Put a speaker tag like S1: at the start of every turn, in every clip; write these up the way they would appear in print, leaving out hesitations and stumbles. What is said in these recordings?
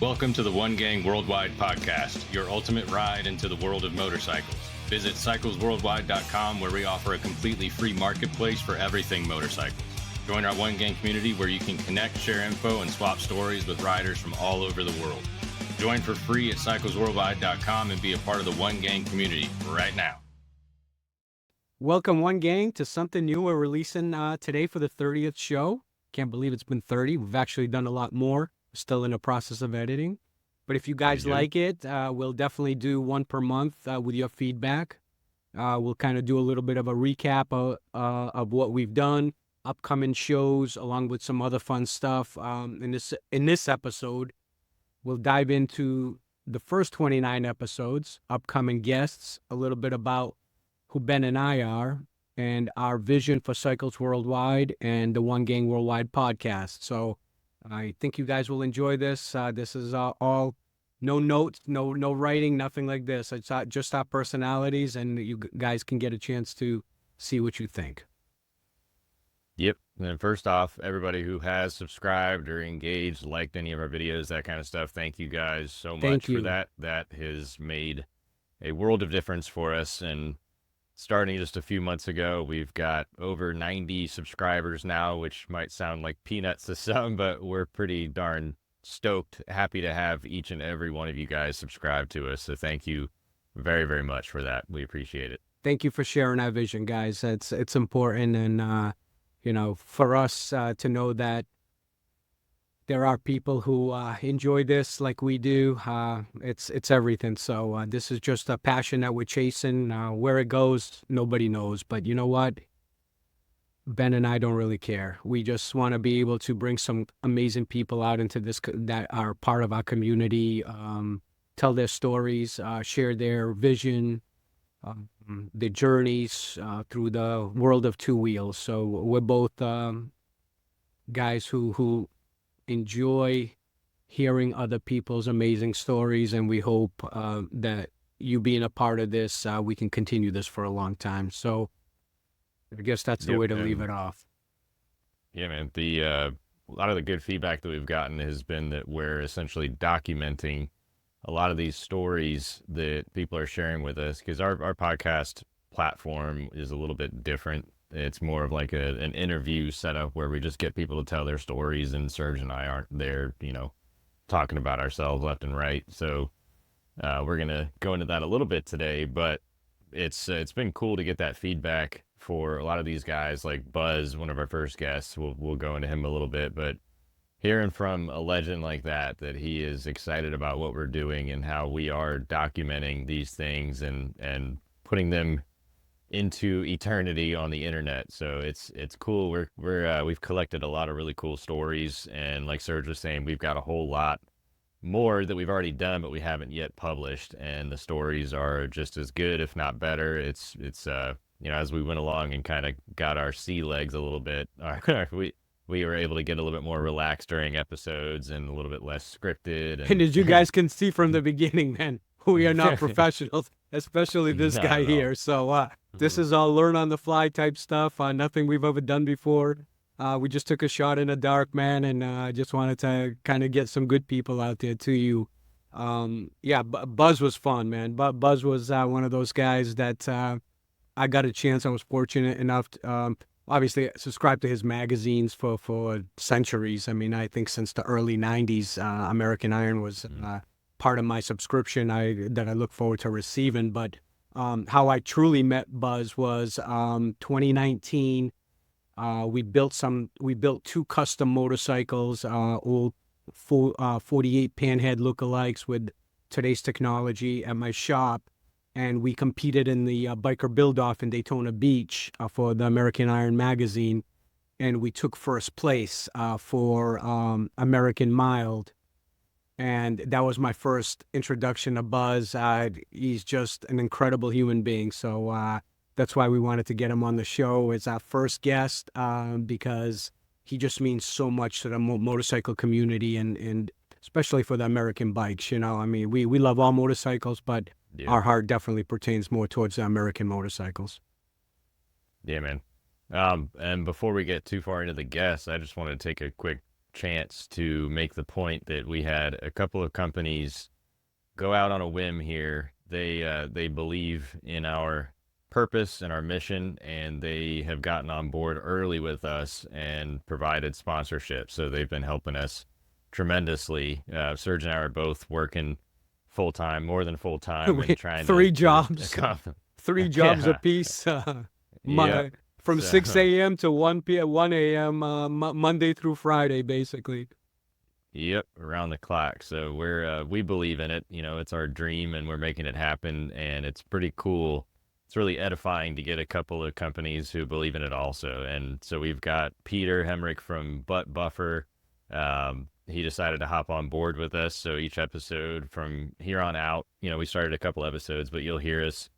S1: Welcome to the One Gang Worldwide podcast, your ultimate ride into the world of motorcycles. Visit cyclesworldwide.com where we offer a completely free marketplace for everything motorcycles. Join our One Gang community where you can connect, share info, and swap stories with riders from all over the world. Join for free at cyclesworldwide.com and be a part of the One Gang community right now.
S2: Welcome, One Gang, to something new we're releasing today for the 30th show. Can't believe it's been 30. We've actually done a lot more. Still in the process of editing. But if you guys like it, we'll definitely do one per month with your feedback. We'll kind of do a little bit of a recap of what we've done, upcoming shows, along with some other fun stuff. In this episode, we'll dive into the first 29 episodes, upcoming guests, a little bit about who Ben and I are, and our vision for Cycles Worldwide and the One Gang Worldwide podcast. So I think you guys will enjoy this. This is all no notes, no writing, nothing like this. It's just our personalities, and you guys can get a chance to see what you think.
S3: Yep. And first off, everybody who has subscribed or engaged, liked any of our videos, that kind of stuff, thank you guys so much for that. That has made a world of difference for us. And starting just a few months ago, we've got over 90 subscribers now, which might sound like peanuts to some, but we're pretty darn stoked, happy to have each and every one of you guys subscribe to us. So thank you very, very much for that. We appreciate it.
S2: Thank you for sharing our vision, guys. It's important, and for us to know that there are people who enjoy this like we do. It's everything. So this is just a passion that we're chasing. Where it goes, nobody knows. But you know what? Ben and I don't really care. We just want to be able to bring some amazing people out into this that are part of our community, tell their stories, share their vision, their journeys through the world of two wheels. So we're both guys who enjoy hearing other people's amazing stories, and we hope that you being a part of this, we can continue this for a long time. So I guess that's the way to leave it off.
S3: Yeah, man. A lot of the good feedback that we've gotten has been that we're essentially documenting a lot of these stories that people are sharing with us, because our podcast platform is a little bit different. It's more of like an interview setup where we just get people to tell their stories, and Serge and I aren't there, talking about ourselves left and right. So we're going to go into that a little bit today, but it's been cool to get that feedback for a lot of these guys, like Buzz, one of our first guests. We'll go into him a little bit, but hearing from a legend like that he is excited about what we're doing and how we are documenting these things and putting them into eternity on the internet. So it's cool. We've collected a lot of really cool stories, and like Serge was saying, we've got a whole lot more that we've already done but we haven't yet published, and the stories are just as good, if not better. It's as we went along and kind of got our sea legs a little bit, we were able to get a little bit more relaxed during episodes and a little bit less scripted.
S2: And as you guys can see from the beginning, man, we are not professionals, especially this guy here. So this is all learn on the fly type stuff. Nothing we've ever done before. We just took a shot in the dark, man, and just wanted to kind of get some good people out there to you. Buzz was fun, man. Buzz was one of those guys that I got a chance. I was fortunate enough to, obviously, subscribe to his magazines for centuries. I mean, I think since the early 90s, American Iron was part of my subscription that I look forward to receiving. But how I truly met Buzz was 2019. We built two custom motorcycles, old 48 panhead lookalikes with today's technology at my shop. And we competed in the biker build-off in Daytona Beach for the American Iron magazine. And we took first place for American Mild. And that was my first introduction to Buzz. He's just an incredible human being. So that's why we wanted to get him on the show as our first guest, because he just means so much to the motorcycle community, and especially for the American bikes. I mean, we love all motorcycles, but our heart definitely pertains more towards the American motorcycles.
S3: Yeah, man. And before we get too far into the guests, I just wanted to take a quick chance to make the point that we had a couple of companies go out on a whim here. They believe in our purpose and our mission, and they have gotten on board early with us and provided sponsorship. So they've been helping us tremendously. Serge and I are both working full time, more than full time, and trying
S2: three
S3: to
S2: jobs, three jobs
S3: yeah,
S2: apiece.
S3: yep.
S2: From
S3: So
S2: 6 a.m. to 1 a.m. Monday through Friday, basically.
S3: yep, around the clock. So we believe in it. You know, it's our dream, and we're making it happen, and it's pretty cool. It's really edifying to get a couple of companies who believe in it also. And so we've got Peter Hemrick from Butt Buffer. He decided to hop on board with us. So each episode from here on out, you know, we started a couple episodes, but you'll hear us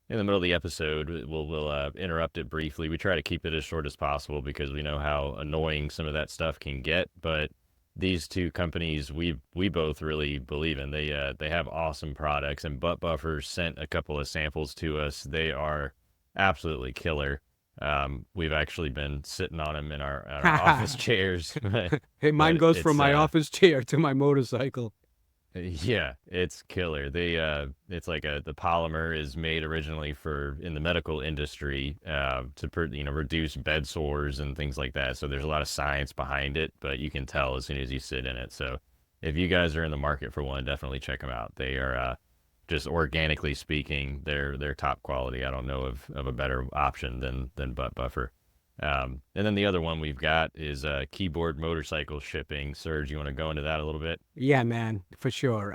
S3: in the middle of the episode. We'll interrupt it briefly. We try to keep it as short as possible because we know how annoying some of that stuff can get. But these two companies, we both really believe in. They have awesome products, and Butt Buffer sent a couple of samples to us. They are absolutely killer. We've actually been sitting on them in our office chairs.
S2: Hey, mine
S3: But
S2: goes from
S3: it's
S2: my office chair to my motorcycle.
S3: yeah, it's killer. It's like the polymer is made originally in the medical industry, reduce bed sores and things like that. So there's a lot of science behind it, but you can tell as soon as you sit in it. So if you guys are in the market for one, definitely check them out. They are, just organically speaking, they're top quality. I don't know of a better option than Butt Buffer. And then the other one we've got is Keyboard Motorcycle Shipping. Serge, you want to go into that a little bit?
S2: Yeah, man, for sure.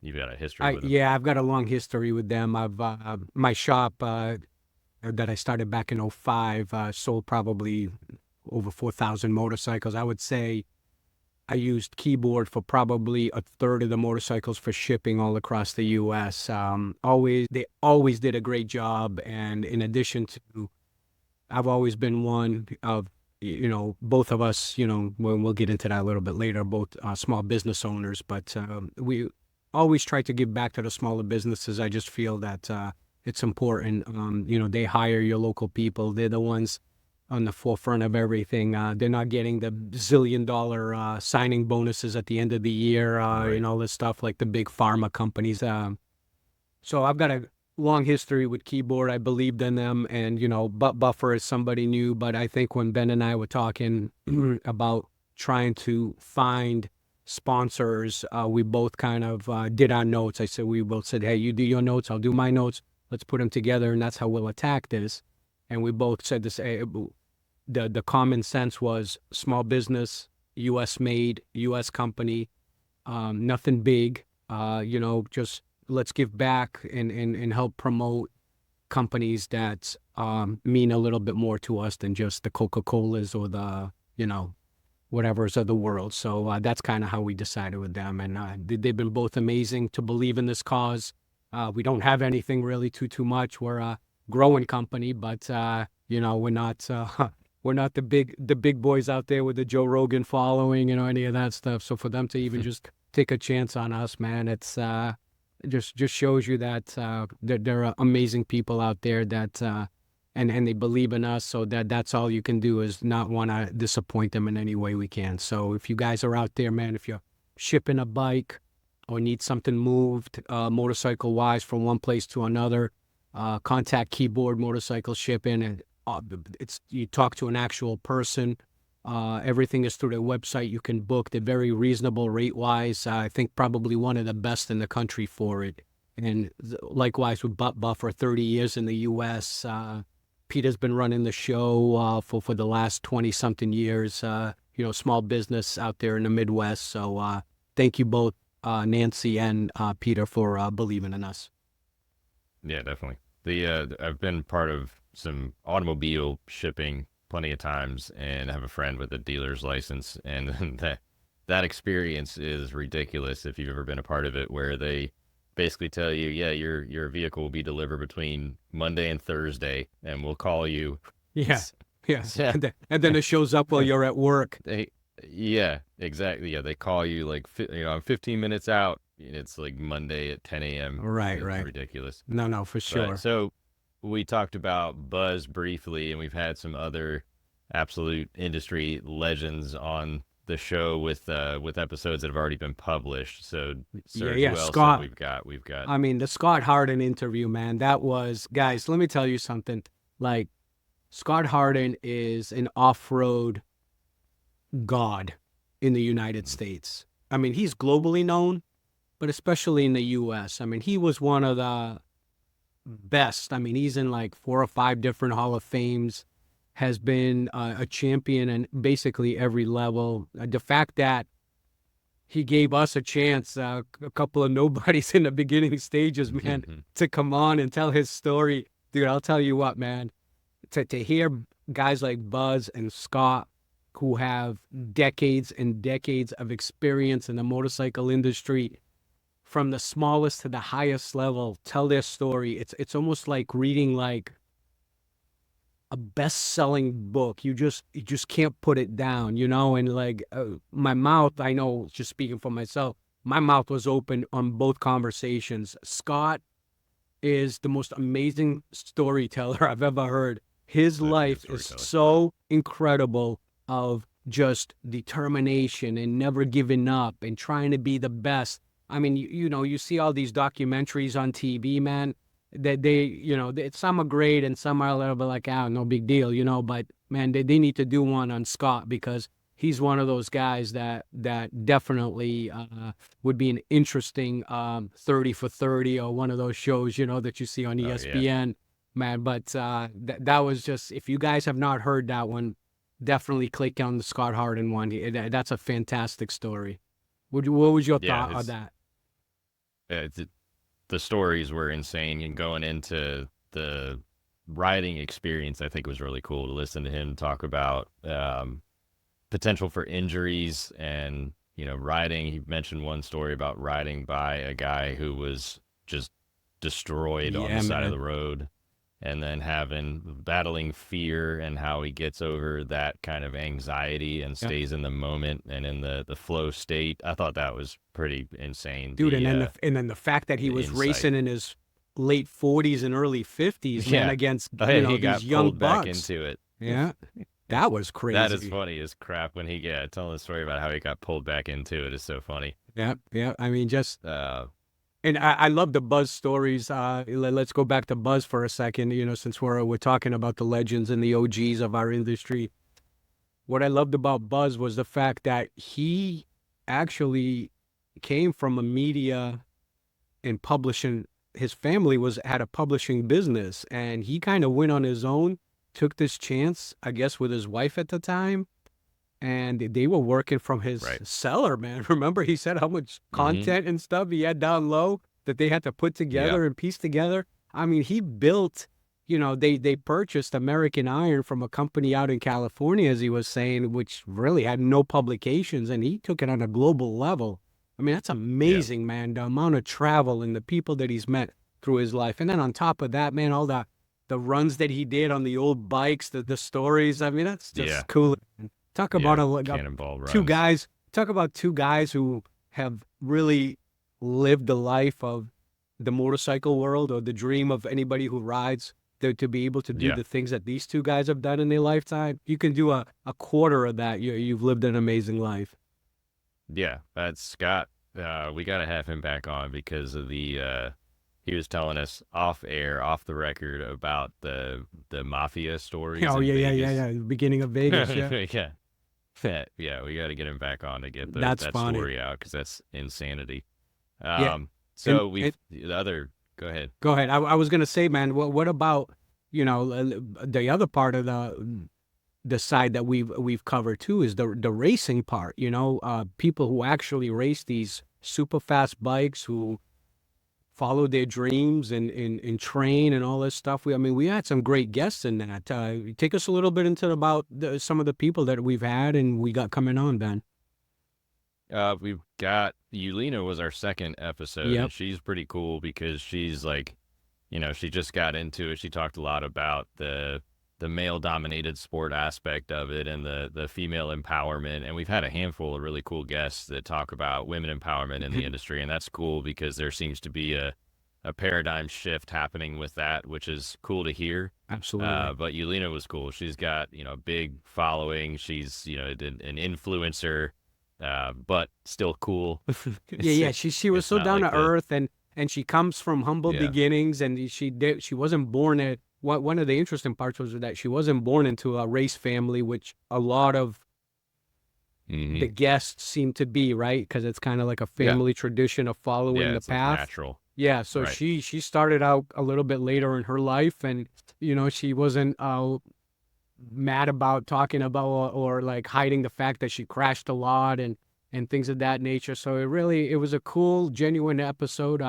S3: You've got a history with them.
S2: Yeah, I've got a long history with them. I've my shop that I started back in '05 sold probably over 4,000 motorcycles. I would say I used Keyboard for probably a third of the motorcycles for shipping all across the U.S. They always did a great job, and in addition to, I've always been one of, both of us, we'll get into that a little bit later, both small business owners, but we always try to give back to the smaller businesses. I just feel that it's important. They hire your local people. They're the ones on the forefront of everything. They're not getting the zillion-dollar signing bonuses at the end of the year,
S3: Right.
S2: and all this stuff like the big pharma companies. So I've got a long history with Keyboard. I believed in them, and Butt Buffer is somebody new. But I think when Ben and I were talking about trying to find sponsors, we both kind of did our notes. We both said, "Hey, you do your notes, I'll do my notes. Let's put them together, and that's how we'll attack this." And we both said this. The common sense was small business, U.S. made, U.S. company, nothing big. Just let's give back and help promote companies that mean a little bit more to us than just the Coca-Colas or the, whatever's of the world. So that's kind of how we decided with them. And they've been both amazing to believe in this cause. We don't have anything really too much. We're a growing company, but, we're not... We're not the big boys out there with the Joe Rogan following, any of that stuff. So for them to even just take a chance on us, man, it's just shows you that there are amazing people out there that and they believe in us. So that's all you can do is not want to disappoint them in any way we can. So if you guys are out there, man, if you're shipping a bike or need something moved motorcycle wise from one place to another, contact Keyboard Motorcycle Shipping, and you talk to an actual person. Everything is through their website. You can book. They're very reasonable rate wise. I think probably one of the best in the country for it. And likewise with Butt Buffer, 30 years in the U.S. Peter's been running the show for the last 20 something years. Small business out there in the Midwest. So thank you both, Nancy and Peter, for believing in us.
S3: Yeah, definitely. I've been part of some automobile shipping plenty of times, and I have a friend with a dealer's license, and that experience is ridiculous if you've ever been a part of it, where they basically tell you, yeah, your vehicle will be delivered between Monday and Thursday, and we'll call you.
S2: Yeah. And then it shows up while you're at work.
S3: Yeah, exactly. Yeah, they call you like, I'm 15 minutes out. It's like Monday at 10 a.m.
S2: Right.
S3: It's ridiculous.
S2: No, for sure.
S3: But, so we talked about Buzz briefly, and we've had some other absolute industry legends on the show with episodes that have already been published. So, Serge,
S2: Yeah,
S3: who else have
S2: Scott.
S3: we've got? We've got.
S2: I mean, the Scott Harden interview, man, that was, guys, let me tell you something. Like, Scott Harden is an off-road god in the United States. I mean, he's globally known, but especially in the U.S. I mean, he was one of the best. I mean, he's in like 4 or 5 different Hall of Fames, has been a champion in basically every level. The fact that he gave us a chance, a couple of nobodies in the beginning stages, man, to come on and tell his story. Dude, I'll tell you what, man, to hear guys like Buzz and Scott, who have decades and decades of experience in the motorcycle industry, from the smallest to the highest level, tell their story. It's almost like reading like a best-selling book. You just can't put it down, you know. And like my mouth, I know, just speaking for myself, my mouth was open on both conversations. Scott is the most amazing storyteller I've ever heard. His life is so incredible, of just determination and never giving up and trying to be the best. I mean, you know, you see all these documentaries on TV, man, that they, you know, some are great and some are a little bit like, ah, no big deal, you know, but man, they need to do one on Scott, because he's one of those guys that definitely would be an interesting 30 for 30 or one of those shows, you know, that you see on ESPN, man. But that was just, if you guys have not heard that one, definitely click on the Scott Harden one. That's a fantastic story. What was your thought on that?
S3: The stories were insane, and going into the riding experience, I think was really cool to listen to him talk about potential for injuries and, you know, riding. He mentioned one story about riding by a guy who was just destroyed on the side of the road, and then battling fear and how he gets over that kind of anxiety and stays in the moment and in the flow state. I thought that was pretty insane.
S2: Dude, and then the fact that he was racing in his late 40s and early 50s, man, against you know, these young bucks.
S3: Back into it.
S2: Yeah. That was crazy.
S3: That is funny as crap when he telling the story about how he got pulled back into it is so funny.
S2: Yeah. I mean, just and I love the Buzz stories. Let's go back to Buzz for a second, you know, since we're talking about the legends and the OGs of our industry. What I loved about Buzz was the fact that he actually came from a media and publishing. His family had a publishing business, and he kind of went on his own, took this chance, I guess, with his wife at the time. And they were working from his cellar, man. Remember, he said how much content and stuff he had down low that they had to put together and piece together. I mean, he built, you know, they purchased American Iron from a company out in California, as he was saying, which really had no publications, and he took it on a global level. I mean, that's amazing, man, the amount of travel and the people that he's met through his life. And then on top of that, man, all the runs that he did on the old bikes, the stories. I mean, that's just cool. Talk about two guys. Talk about two guys who have really lived the life of the motorcycle world, or the dream of anybody who rides. To be able to do the things that these two guys have done in their lifetime, you can do a quarter of that. You've lived an amazing life.
S3: Yeah, that's Scott. We got to have him back on because of the. He was telling us off air, off the record, about the mafia stories.
S2: Oh yeah. The beginning of Vegas.
S3: Yeah, we got to get him back on to get that story out, because that's insanity. So go ahead.
S2: Go ahead. I was gonna say, man, what about, you know, the other part of the side that we've covered too is the racing part. You know, people who actually race these super fast bikes, who follow their dreams and train and all this stuff. We had some great guests in that. Take us a little bit into about some of the people that we've had and we got coming on, Ben.
S3: We've got Yulina was our second episode.
S2: Yep.
S3: And she's pretty cool because she's like, you know, she just got into it. She talked a lot about the male dominated sport aspect of it and the female empowerment. And we've had a handful of really cool guests that talk about women empowerment in the industry. And that's cool because there seems to be a a paradigm shift happening with that, which is cool to hear.
S2: Absolutely.
S3: But Yelena was cool. She's got, a big following. She's, an influencer, but still cool.
S2: Yeah. She was
S3: It's
S2: so
S3: not
S2: down
S3: like
S2: to earth, and she comes from humble
S3: yeah.
S2: beginnings, and she wasn't born at one of the interesting parts was that she wasn't born into a race family, which a lot of
S3: hmm
S2: the guests seem to be, right? Because it's kind of like a
S3: Yeah.
S2: family tradition of following
S3: Yeah.
S2: the
S3: It's like
S2: path.
S3: natural.
S2: Yeah, so
S3: Right.
S2: she started out a little bit later in her life, and she wasn't mad about talking about or like hiding the fact that she crashed a lot and things of that nature. So it was a cool, genuine episode.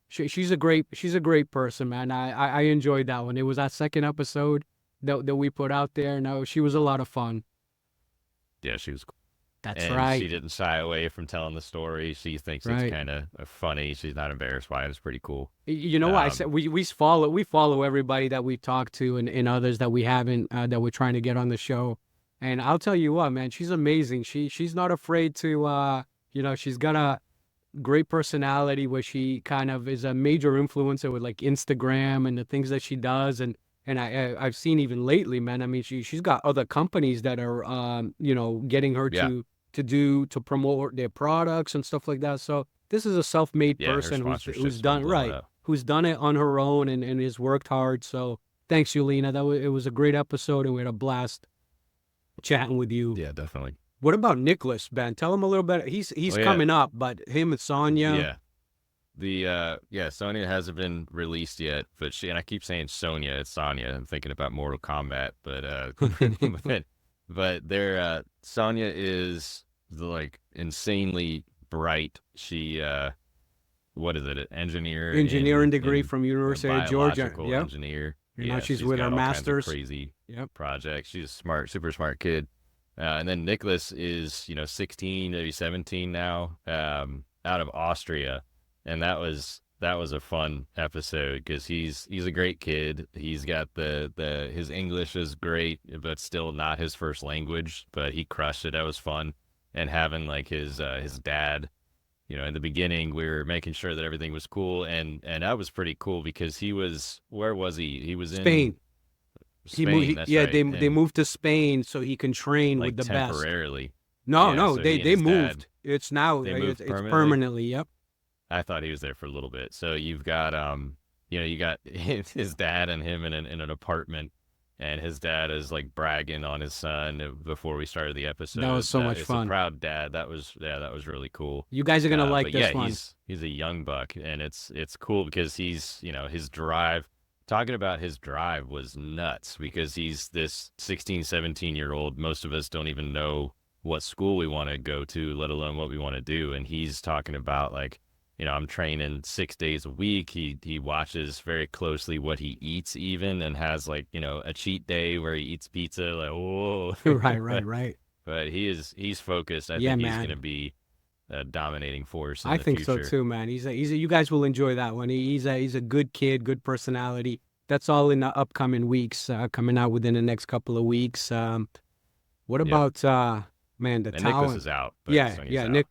S2: She's a great person, man. I enjoyed that one. It was our second episode that we put out there. No, she was a lot of fun.
S3: Yeah. She was cool.
S2: That's
S3: And she
S2: right,
S3: didn't shy away from telling the story. She thinks it's
S2: right.
S3: kind of funny. She's not embarrassed by it. It's pretty cool.
S2: You know what I said?
S3: Um,
S2: We follow everybody that we've talked to and others that we haven't that we're trying to get on the show. And I'll tell you what, man, she's amazing. She's not afraid to she's got a great personality where she kind of is a major influencer with like Instagram and the things that she does and I've seen even lately, man. I mean, she's got other companies that are getting her
S3: yeah.
S2: to promote their products and stuff like that. So this is a self-made
S3: Yeah. Her
S2: person who's
S3: sponsorship's been
S2: done
S3: blowing
S2: right,
S3: up.
S2: who's done it on her own and has worked hard. So thanks, Yulina. It was a great episode and we had a blast chatting with you.
S3: Yeah, definitely.
S2: What about Nicholas, Ben? Tell him a little bit. He's
S3: Oh, yeah.
S2: coming up, but him and Sonia.
S3: Yeah. Sonya hasn't been released yet, but and I keep saying Sonya, it's Sonya. I'm thinking about Mortal Kombat, but they're Sonya is like insanely bright. She what is it? An engineer
S2: Engineering degree
S3: in
S2: from University of Georgia.
S3: biological
S2: Yep.
S3: engineer.
S2: And now
S3: Yeah,
S2: she's
S3: she's
S2: with
S3: got
S2: her
S3: all kinds of
S2: master's.
S3: crazy
S2: Yep.
S3: projects. She's a smart, super smart kid. And then Nicholas is, 16, maybe 17 now, out of Austria. And that was a fun episode because he's a great kid. He's got his English is great, but still not his first language, but he crushed it. That was fun. And having like his dad, in the beginning, we were making sure that everything was cool. And that was pretty cool because where was he? He was in
S2: Spain.
S3: Spain, that's
S2: yeah,
S3: right.
S2: they
S3: And
S2: moved to Spain so he can train with
S3: like
S2: the best.
S3: temporarily.
S2: No,
S3: Yeah,
S2: no,
S3: so he and
S2: they
S3: his
S2: moved.
S3: dad,
S2: It's now
S3: they moved
S2: it's
S3: permanently.
S2: permanently. Yep.
S3: I thought he was there for a little bit. So you've got you got his dad and him in an apartment, and his dad is like bragging on his son before we started the episode.
S2: That was so much
S3: it's
S2: fun.
S3: a proud dad. That was really cool.
S2: You guys are gonna like
S3: But
S2: this
S3: yeah,
S2: one.
S3: he's a young buck, and it's cool because he's his drive. Talking about his drive was nuts because he's this 16, 17-year-old. Most of us don't even know what school we want to go to, let alone what we want to do. And he's talking about like, I'm training 6 days a week. He watches very closely what he eats even and has like, a cheat day where he eats pizza. Like, whoa.
S2: Right.
S3: But he's focused. I
S2: Yeah,
S3: think he's
S2: man.
S3: going to be a dominating force in
S2: I
S3: the
S2: think so
S3: future.
S2: too, man. You guys will enjoy that one. He's a good kid, good personality. That's all in the upcoming weeks, coming out within the next couple of weeks. What
S3: Yep.
S2: about man, the
S3: And Nicholas
S2: Talon?
S3: is out. But
S2: Yeah,
S3: Sonya's
S2: yeah,
S3: out.
S2: Nick.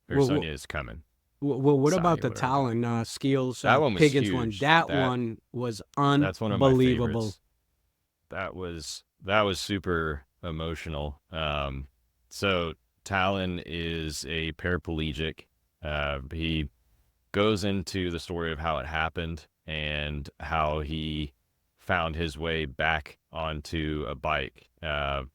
S3: Or
S2: Well,
S3: Sonya is coming.
S2: well, what about
S3: Sonya,
S2: the
S3: whatever.
S2: Talon skills?
S3: That one was
S2: Piggins one.
S3: huge.
S2: That
S3: That-
S2: one was
S3: That's one of my
S2: unbelievable.
S3: favorites. That was super emotional. So Talon is a paraplegic. He goes into the story of how it happened and how he found his way back onto a bike.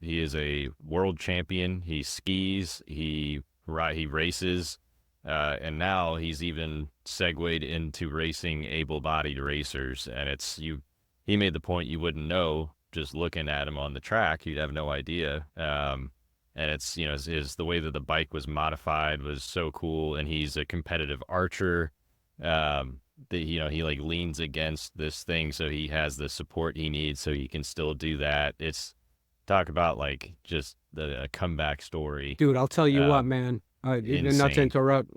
S3: He is a world champion. He skis. He races. And now he's even segued into racing able-bodied racers. And he made the point you wouldn't know just looking at him on the track. You'd have no idea. And it's, the way that the bike was modified was so cool. And he's a competitive archer. He like leans against this thing. So he has the support he needs so he can still do that. It's talk about like just a comeback story.
S2: Dude, I'll tell you what,
S3: Um,
S2: man. Not to
S3: insane.
S2: interrupt.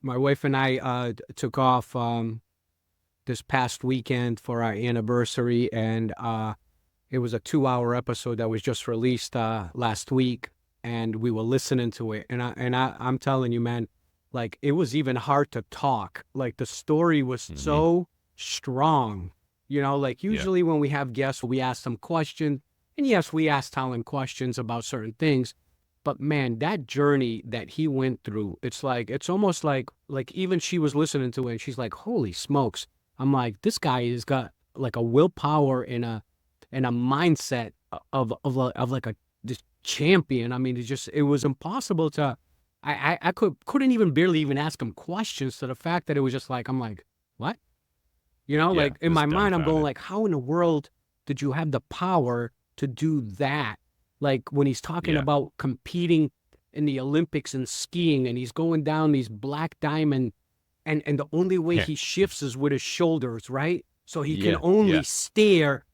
S2: My wife and I took off this past weekend for our anniversary, and it was a 2-hour episode that was just released last week, and we were listening to it, and I'm telling you, man, like it was even hard to talk. Like the story was so strong, like usually when we have guests, we ask them questions, and yes, we ask talent questions about certain things. But man, that journey that he went through, it's almost like even she was listening to it and she's like, holy smokes. I'm like, this guy has got like a willpower and a mindset of like a this champion. I mean, it was impossible to I couldn't even barely even ask him questions, to the fact that it was just like, I'm like, what? Like in my mind, I'm going like, how in the world did you have the power to do that? Like when he's talking about competing in the Olympics and skiing, and he's going down these black diamond, and the only way he shifts is with his shoulders, right? So he can only steer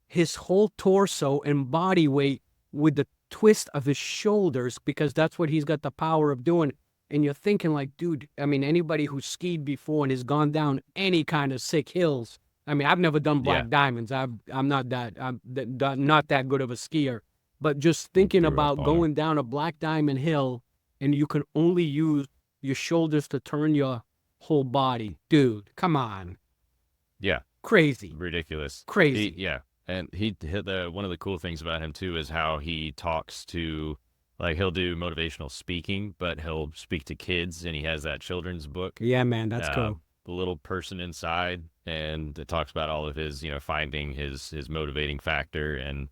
S2: his whole torso and body weight with the twist of his shoulders, because that's what he's got the power of doing. And you're thinking like, dude, I mean, anybody who's skied before and has gone down any kind of sick hills. I mean, I've never done black diamonds. I'm not that good of a skier. But just thinking about going down a black diamond hill, and you can only use your shoulders to turn your whole body. Dude, come on.
S3: Yeah.
S2: Crazy.
S3: Ridiculous.
S2: Crazy.
S3: And one of the cool things about him too is how he talks to, like, he'll do motivational speaking, but he'll speak to kids, and he has that children's book.
S2: Yeah, man, that's cool.
S3: The little person inside, and it talks about all of his, finding his motivating factor. And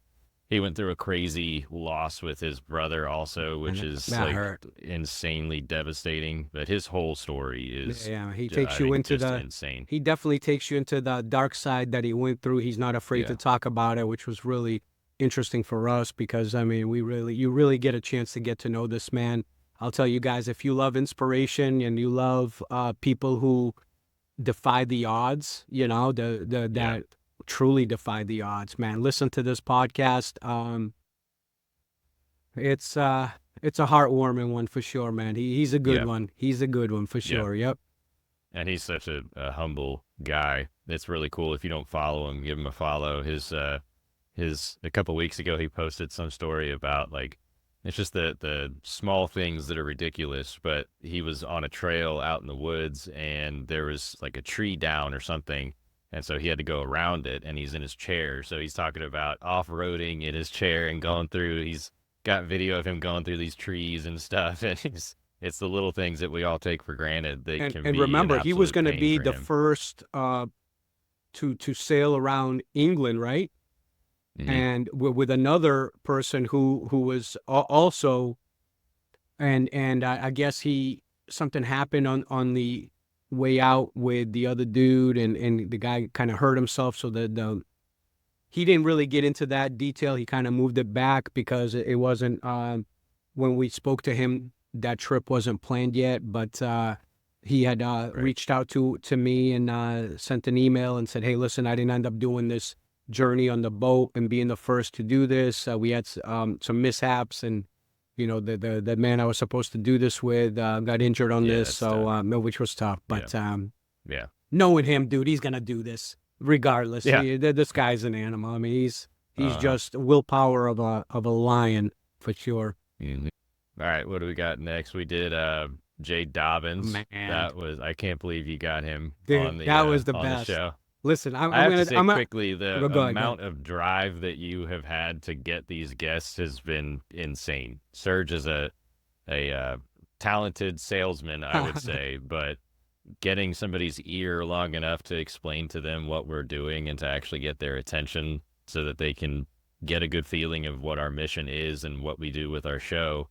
S3: he went through a crazy loss with his brother also, which is like insanely devastating. But his whole story is
S2: he takes you into the
S3: insane.
S2: He definitely takes you into the dark side that he went through. He's not afraid to talk about it, which was really interesting for us, because I mean, you really get a chance to get to know this man. I'll tell you guys, if you love inspiration and you love people who defy the odds, that truly defy the odds, man, listen to this podcast. It's a heartwarming one for sure, man. He's a good one. He's a good one for sure. Yep.
S3: And he's such a humble guy. It's really cool. If you don't follow him, give him a follow. His a couple weeks ago, he posted some story about, like, it's just the small things that are ridiculous, but he was on a trail out in the woods, and there was like a tree down or something. And so he had to go around it, and he's in his chair. So he's talking about off-roading in his chair and going through, he's got video of him going through these trees and stuff. And it's the little things that we all take for granted that can be.
S2: And remember, he was going to be the
S3: him.
S2: first to sail around England, right? Mm-hmm. And with another person who was also, and I guess something happened on the way out with the other dude, and the guy kind of hurt himself, so that he didn't really get into that detail. He kind of moved it back because it wasn't when we spoke to him, that trip wasn't planned yet, but he had reached out to me and sent an email and said, hey, listen, I didn't end up doing this journey on the boat and being the first to do this. We had some mishaps, and the man I was supposed to do this with got injured on this, so which was tough. But knowing him, dude, he's gonna do this regardless. This guy's an animal. I mean, he's just willpower of a lion for sure.
S3: Mm-hmm. All right, what do we got next? We did Jay Dobbins. Man. That was, I can't believe you got him on the
S2: that was the best.
S3: The show.
S2: Listen,
S3: I have to say quickly, the amount of drive that you have had to get these guests has been insane. Serge is a talented salesman, I would say, but getting somebody's ear long enough to explain to them what we're doing and to actually get their attention so that they can get a good feeling of what our mission is and what we do with our show,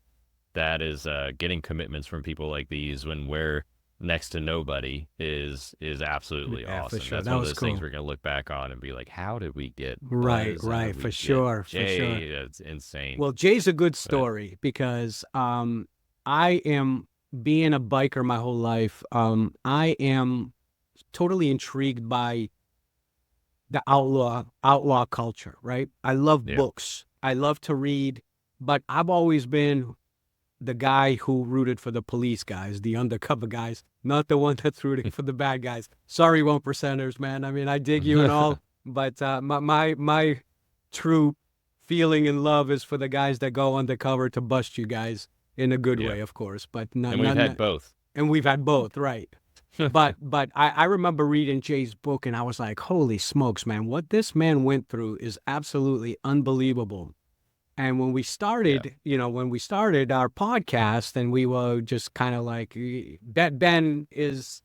S3: that is getting commitments from people like these when we're next to nobody is absolutely awesome.
S2: For sure.
S3: That's
S2: one
S3: of those
S2: cool
S3: things we're gonna look back on and be like, how did we get
S2: right for sure.
S3: It's insane.
S2: Well, Jay's a good story because I am, being a biker my whole life, I am totally intrigued by the outlaw culture, right? I love books, I love to read, but I've always been the guy who rooted for the police guys, the undercover guys, not the one that's rooting for the bad guys. Sorry, 1%ers, man. I mean, I dig you and all, but my true feeling and love is for the guys that go undercover to bust you guys in a good way, of course. But
S3: we've had both.
S2: And we've had both, right? But I remember reading Jay's book, and I was like, holy smokes, man, what this man went through is absolutely unbelievable. And when we started, when we started our podcast, and we were just kind of like, Ben is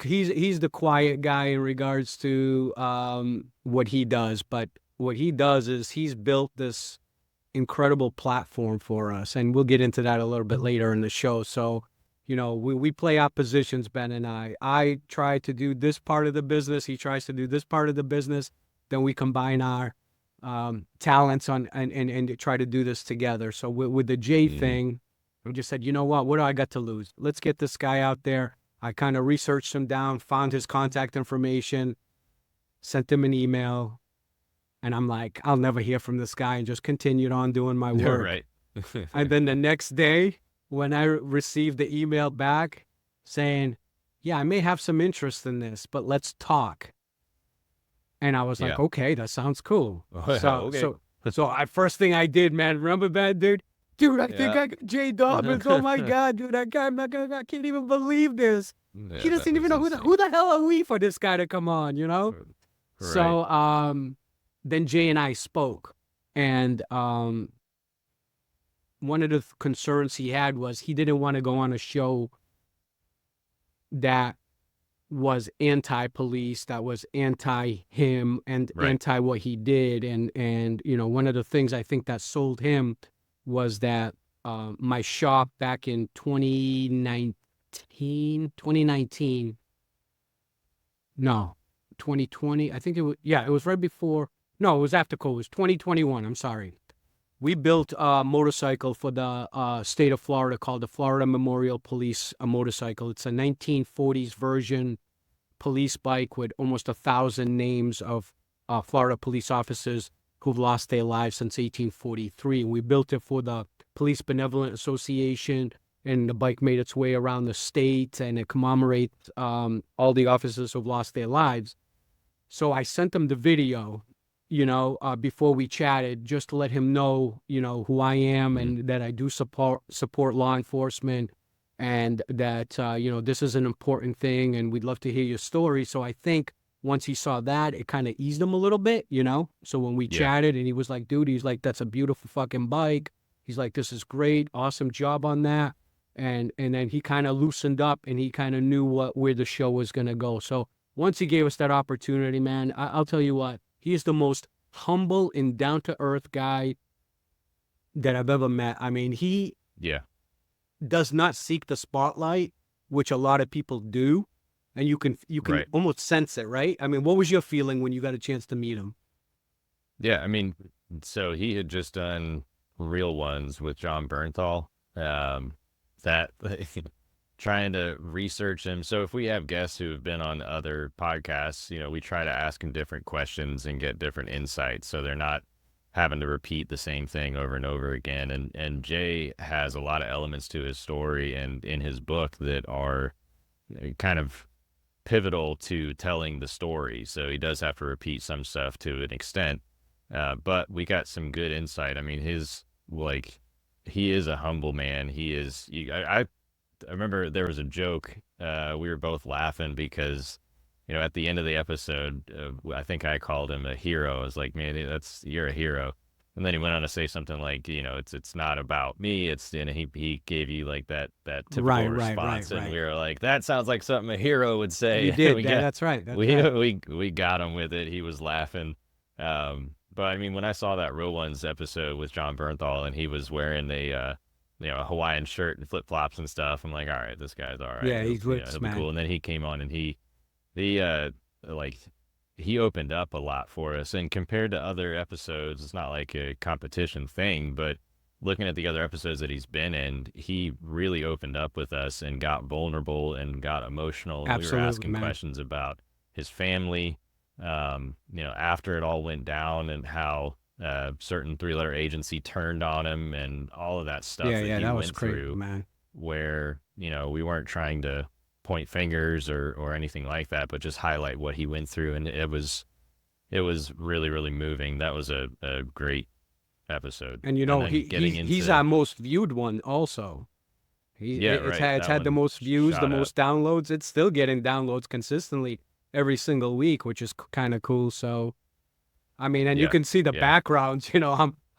S2: he's the quiet guy in regards to what he does, but what he does is he's built this incredible platform for us, and we'll get into that a little bit later in the show. So, we play oppositions, Ben and I try to do this part of the business, he tries to do this part of the business, then we combine our talents and try to do this together. So with the Jay thing, we just said, you know what do I got to lose? Let's get this guy out there. I kind of researched him down, found his contact information, sent him an email, and I'm like, I'll never hear from this guy, and just continued on doing my work.
S3: Right.
S2: And then the next day, when I received the email back saying, yeah, I may have some interest in this, but let's talk. And I was like, okay, that sounds cool. So first thing I did, man, remember that, dude? Dude, I think I got Jay Dobbins. Oh my God, dude, that guy, I can't even believe this.
S3: Yeah,
S2: He doesn't even know who the hell are we for this guy to come on,
S3: Right.
S2: So then Jay and I spoke, and one of the concerns he had was he didn't want to go on a show that was anti-police, that was anti-him and anti what he did. And one of the things I think that sold him was that my shop back in 2019, no, 2020, I think it was right before, no, it was after COVID, it was 2021, I'm sorry. We built a motorcycle for the state of Florida called the Florida Memorial Police motorcycle. It's a 1940s version police bike with almost 1,000 names of Florida police officers who've lost their lives since 1843. We built it for the Police Benevolent Association, and the bike made its way around the state, and it commemorates all the officers who've lost their lives. So I sent him the video, before we chatted, just to let him know, who I am and that I do support law enforcement, and that, this is an important thing, and we'd love to hear your story. So I think once he saw that, it kind of eased him a little bit, So when we chatted, and he was like, dude, he's like, that's a beautiful fucking bike. He's like, this is great. Awesome job on that. And then he kind of loosened up, and he kind of knew where the show was going to go. So once he gave us that opportunity, man, I'll tell you what, he is the most humble and down-to-earth guy that I've ever met. I mean, he does not seek the spotlight, which a lot of people do. And you can almost sense it, right? I mean, what was your feeling when you got a chance to meet him?
S3: Yeah, I mean, so he had just done Real Ones with John Bernthal. That trying to research him. So if we have guests who have been on other podcasts, we try to ask them different questions and get different insights, so they're not having to repeat the same thing over and over again. And Jay has a lot of elements to his story and in his book that are kind of pivotal to telling the story. So he does have to repeat some stuff to an extent, but we got some good insight. I mean, he is a humble man. He is. I remember there was a joke. We were both laughing because, at the end of the episode, I think I called him a hero. I was like, man, you're a hero. And then he went on to say something like, it's not about me. He gave you like that typical response, and we were like, that sounds like something a hero would say.
S2: You did, that's right.
S3: We got him with it. He was laughing. But I mean, when I saw that Real Ones episode with John Bernthal, and he was wearing a Hawaiian shirt and flip flops and stuff, I'm like, all right, this guy's all right.
S2: Yeah, he'll be
S3: cool. And then he came on, and he opened up a lot for us. And compared to other episodes, it's not like a competition thing, but looking at the other episodes that he's been in, he really opened up with us and got vulnerable and got emotional. And
S2: Absolutely,
S3: we were asking
S2: man.
S3: questions about his family, after it all went down, and how certain three-letter agency turned on him, and all of that stuff that he
S2: that
S3: went
S2: was crazy,
S3: through,
S2: man.
S3: where, we weren't trying to point fingers or anything like that, but just highlight what he went through. And it was really, really moving. That was a great episode.
S2: And he's our most viewed one also.
S3: Yeah,
S2: It's
S3: right.
S2: had
S3: That
S2: the
S3: one
S2: most views, the
S3: shot up.
S2: most downloads. It's still getting downloads consistently every single week, which is kind of cool. So, I mean, and you
S3: Yeah,
S2: can see the
S3: yeah,
S2: backgrounds.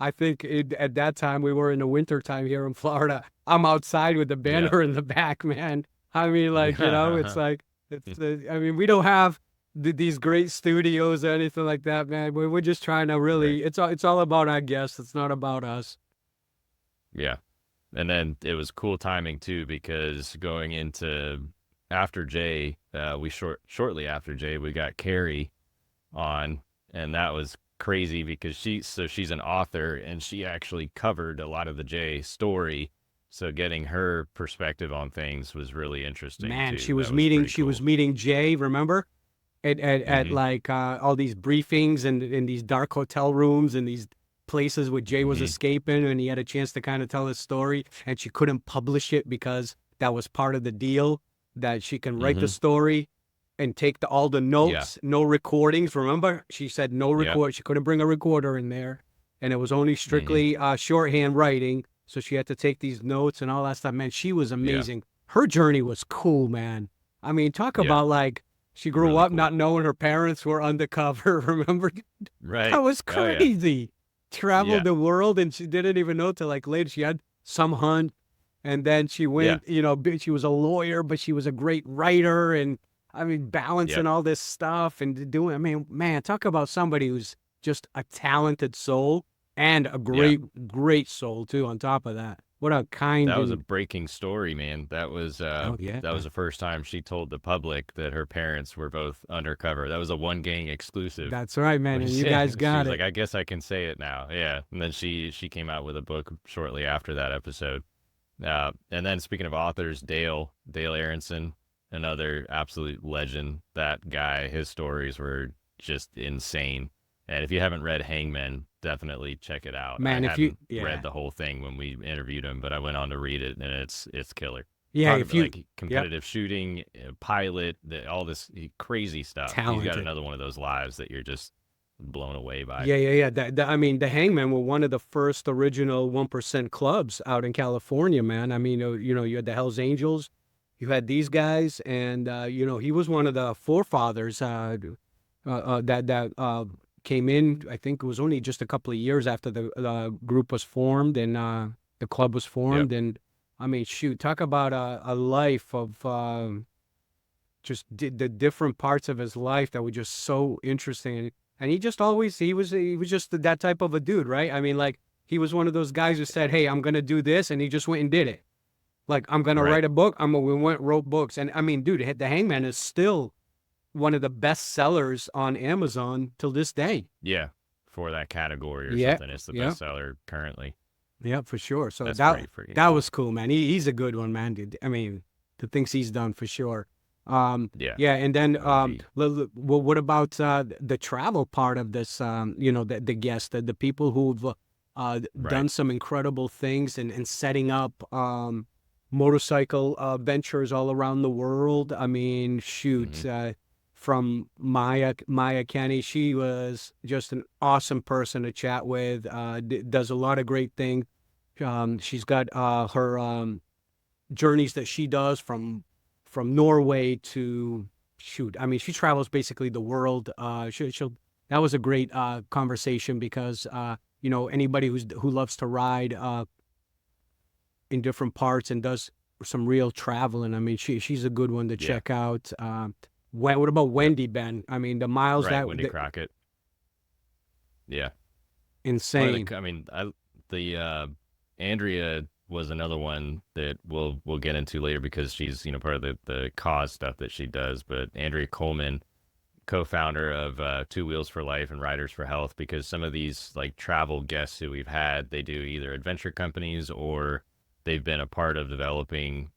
S2: I think at that time we were in the winter time here in Florida. I'm outside with the
S3: yeah.
S2: banner in the back, man. I mean, like, it's like I mean, we don't have these great studios or anything like that, man. We're just trying to
S3: Right.
S2: really. It's all about our guests. It's not about us.
S3: Yeah. And then it was cool timing too, because going into after Jay, we shortly after Jay, we got Carrie on, and that was crazy because she's an author and she actually covered a lot of the Jay story. So getting her perspective on things was really interesting
S2: Man,
S3: too. That was pretty
S2: she was
S3: cool.
S2: meeting Jay, remember? At
S3: Mm-hmm.
S2: like all these briefings and in these dark hotel rooms and these places where Jay was
S3: Mm-hmm.
S2: escaping and he had a chance to kind of tell his story and she couldn't publish it because that was part of the deal that she can write the
S3: Mm-hmm.
S2: story and take all the
S3: Yeah.
S2: notes, no recordings. Remember, she said no
S3: Yep.
S2: record. She couldn't bring a recorder in there, and it was only
S3: Mm-hmm.
S2: strictly shorthand writing. So she had to take these notes and all that stuff. Man, she was
S3: Yeah.
S2: amazing. Her journey was cool, man. I mean, talk
S3: Yeah.
S2: about like she grew
S3: Really
S2: up
S3: cool.
S2: not knowing her parents were undercover. Remember,
S3: Right.
S2: that was
S3: Oh yeah.
S2: crazy. Traveled
S3: Yeah.
S2: the world and she didn't even know till like later. She had some hunt, and then she
S3: Yeah.
S2: went. She was a lawyer, but she was a great writer, and I mean balancing
S3: Yep.
S2: all this stuff and doing. I mean, man, talk about somebody who's just a talented soul and a
S3: Yeah.
S2: great soul too. On top of that, what a kind
S3: That was a
S2: and
S3: breaking story, man.
S2: oh yeah,
S3: That was the first time she told the public that her parents were both undercover. That was a one gang exclusive.
S2: that's right, man,
S3: Which
S2: and you guys
S3: she
S2: got
S3: was
S2: it.
S3: like, I guess I can say it now. Yeah. And then she came out with a book shortly after that episode. And then speaking of authors, Dale Aronson, another absolute legend. That guy, his stories were just insane. And if you haven't read Hangman, definitely check it out. I
S2: Man, if you
S3: hadn't
S2: yeah
S3: read the whole thing when we interviewed him, but I went on to read it, and it's killer.
S2: yeah
S3: Talk
S2: if
S3: about
S2: you
S3: like
S2: yep
S3: competitive shooting, pilot, all this crazy stuff. He's got
S2: talented.
S3: another one of those lives that you're just blown away by.
S2: Yeah. I mean, the Hangmen were one of the first original 1% clubs out in California, man. I mean, you had the Hells Angels, you had these guys, and he was one of the forefathers that came in. I think it was only just a couple of years after the group was formed and the club was
S3: Yep.
S2: formed. And I mean, shoot, talk about a life of just the different parts of his life that were just so interesting. And he just always he was just that type of a dude, right? I mean, like he was one of those guys who said, "Hey, I'm gonna do this," and he just went and did it. Like I'm gonna
S3: Right.
S2: write a book. We went wrote books, and I mean, dude, The Hangman is still one of the best sellers on Amazon till this day.
S3: Yeah. For that category or
S2: Yeah,
S3: something. It's the
S2: yeah,
S3: bestseller currently.
S2: yeah, for sure. So
S3: That's
S2: that
S3: pretty freaking
S2: that
S3: cool.
S2: was cool, man. He's a good one, man. Dude. I mean, the things he's done for sure.
S3: Yeah.
S2: Yeah, and then
S3: OG.
S2: what about the travel part of this? The guests, the people who've
S3: Right.
S2: done some incredible things and setting up motorcycle ventures all around the world. I mean, shoot,
S3: Hmm.
S2: from Maya Kenny, she was just an awesome person to chat with. Does a lot of great things. She's got her journeys that she does from Norway to shoot. I mean, she travels basically the world. She'll that was a great conversation because anybody who loves to ride in different parts and does some real traveling. I mean, she's a good one to
S3: Yeah.
S2: check out. What about
S3: Yep.
S2: Wendy, Ben? I mean, the miles
S3: Right. Wendy
S2: that
S3: Crockett. Yeah. One of
S2: insane.
S3: the, I mean, the Andrea was another one that we'll get into later because she's part of the cause stuff that she does. But Andrea Coleman, co-founder of Two Wheels for Life and Riders for Health, because some of these like travel guests who we've had, they do either adventure companies or they've been a part of developing